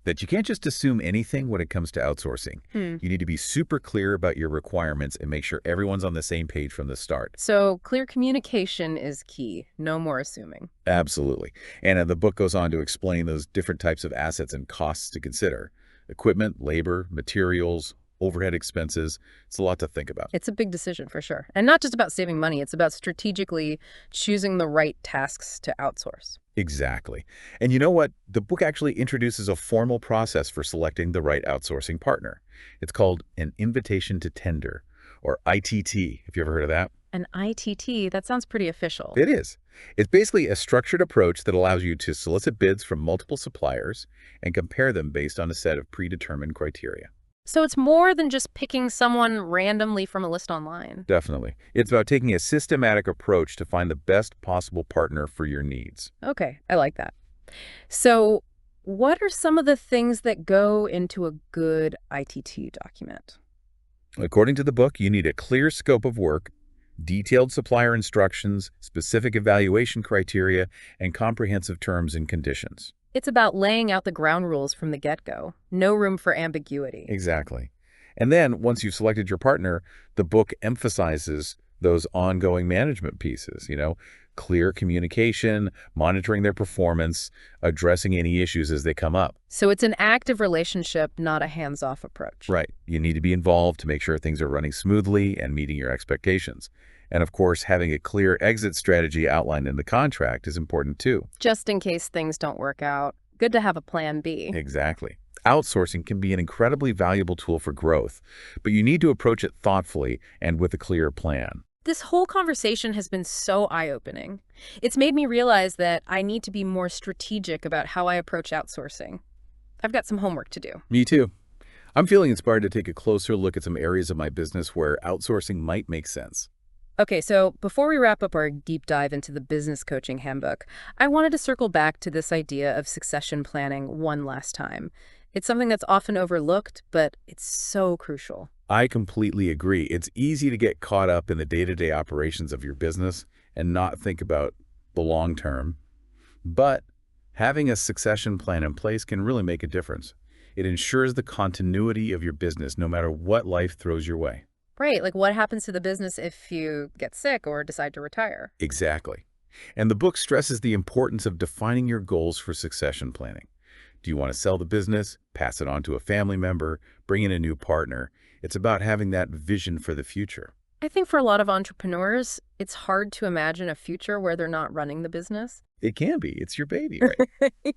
that you can't just assume anything when it comes to outsourcing. You need to be super clear about your requirements and make sure everyone's on the same page from the start. So clear communication is key. No more assuming. Absolutely. And the book goes on to explain those different types of assets and costs to consider. Equipment, labor, materials, overhead expenses. It's a lot to think about. It's a big decision for sure. And not just about saving money. It's about strategically choosing the right tasks to outsource. Exactly. And you know what? The book actually introduces a formal process for selecting the right outsourcing partner. It's called an invitation to tender, or ITT. Have you ever heard of that? An ITT, that sounds pretty official. It is. It's basically a structured approach that allows you to solicit bids from multiple suppliers and compare them based on a set of predetermined criteria. So it's more than just picking someone randomly from a list online. Definitely. It's about taking a systematic approach to find the best possible partner for your needs. Okay, I like that. So what are some of the things that go into a good ITT document? According to the book, you need a clear scope of work, detailed supplier instructions, specific evaluation criteria, and comprehensive terms and conditions. It's about laying out the ground rules from the get-go. No room for ambiguity. Exactly. And then, once you've selected your partner, the book emphasizes those ongoing management pieces, clear communication, monitoring their performance, addressing any issues as they come up. So it's an active relationship, not a hands-off approach. Right. You need to be involved to make sure things are running smoothly and meeting your expectations. And of course, having a clear exit strategy outlined in the contract is important too. Just in case things don't work out. Good to have a plan B. Exactly. Outsourcing can be an incredibly valuable tool for growth, but you need to approach it thoughtfully and with a clear plan. This whole conversation has been so eye-opening. It's made me realize that I need to be more strategic about how I approach outsourcing. I've got some homework to do. Me too. I'm feeling inspired to take a closer look at some areas of my business where outsourcing might make sense. Okay, so before we wrap up our deep dive into the business coaching handbook, I wanted to circle back to this idea of succession planning one last time. It's something that's often overlooked, but it's so crucial. I completely agree. It's easy to get caught up in the day-to-day operations of your business and not think about the long term. But having a succession plan in place can really make a difference. It ensures the continuity of your business no matter what life throws your way. Right, like what happens to the business if you get sick or decide to retire? Exactly. And the book stresses the importance of defining your goals for succession planning. Do you want to sell the business, pass it on to a family member, bring in a new partner? It's about having that vision for the future. I think for a lot of entrepreneurs, it's hard to imagine a future where they're not running the business. It can be. It's your baby, right?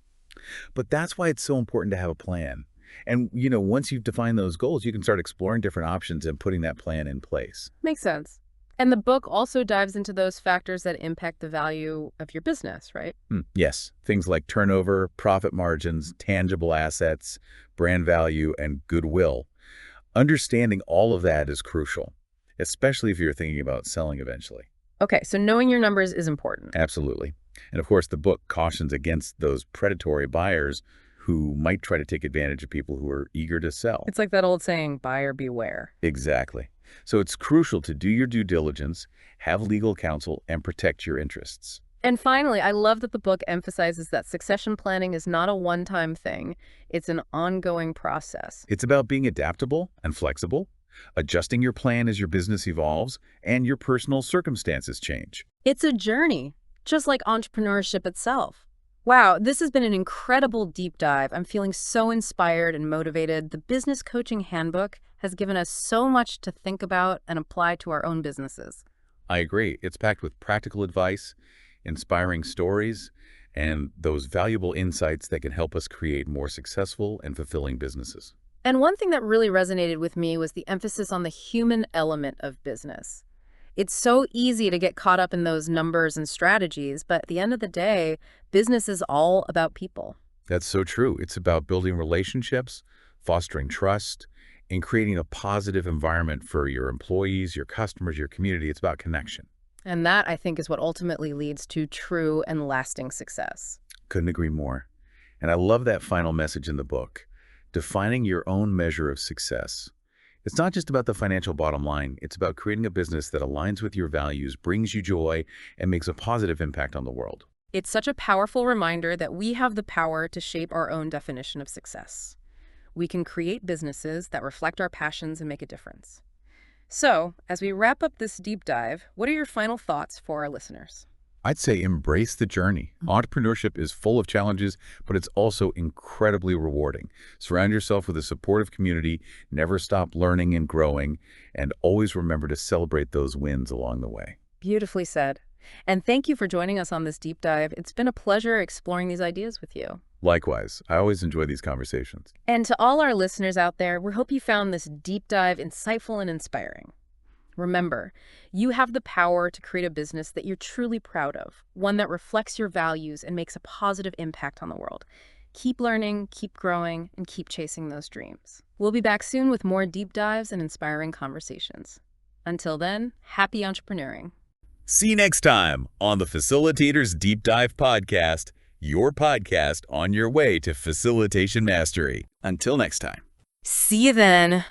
But that's why it's so important to have a plan. And, once you've defined those goals, you can start exploring different options and putting that plan in place. Makes sense. And the book also dives into those factors that impact the value of your business, right? Yes, things like turnover, profit margins, tangible assets, brand value, and goodwill. Understanding all of that is crucial, especially if you're thinking about selling eventually. Okay, so knowing your numbers is important. Absolutely. And of course, the book cautions against those predatory buyers who might try to take advantage of people who are eager to sell. It's like that old saying, buyer beware. Exactly. So it's crucial to do your due diligence, have legal counsel, and protect your interests. And finally, I love that the book emphasizes that succession planning is not a one-time thing. It's an ongoing process. It's about being adaptable and flexible, adjusting your plan as your business evolves and your personal circumstances change. It's a journey, just like entrepreneurship itself. Wow, this has been an incredible deep dive. I'm feeling so inspired and motivated. The Business Coaching Handbook has given us so much to think about and apply to our own businesses. I agree. It's packed with practical advice, inspiring stories, and those valuable insights that can help us create more successful and fulfilling businesses. And one thing that really resonated with me was the emphasis on the human element of business. It's so easy to get caught up in those numbers and strategies, but at the end of the day, business is all about people. That's so true. It's about building relationships, fostering trust, and creating a positive environment for your employees, your customers, your community. It's about connection. And that, I think, is what ultimately leads to true and lasting success. Couldn't agree more. And I love that final message in the book, defining your own measure of success. It's not just about the financial bottom line. It's about creating a business that aligns with your values, brings you joy, and makes a positive impact on the world. It's such a powerful reminder that we have the power to shape our own definition of success. We can create businesses that reflect our passions and make a difference. So, as we wrap up this deep dive, what are your final thoughts for our listeners? I'd say embrace the journey. Entrepreneurship is full of challenges, but it's also incredibly rewarding. Surround yourself with a supportive community, never stop learning and growing, and always remember to celebrate those wins along the way. Beautifully said. And thank you for joining us on this deep dive. It's been a pleasure exploring these ideas with you. Likewise, I always enjoy these conversations. And to all our listeners out there, we hope you found this deep dive insightful and inspiring. Remember, you have the power to create a business that you're truly proud of, one that reflects your values and makes a positive impact on the world. Keep learning, keep growing, and keep chasing those dreams. We'll be back soon with more deep dives and inspiring conversations. Until then, happy entrepreneuring. See you next time on the Facilitators Deep Dive Podcast, your podcast on your way to facilitation mastery. Until next time. See you then.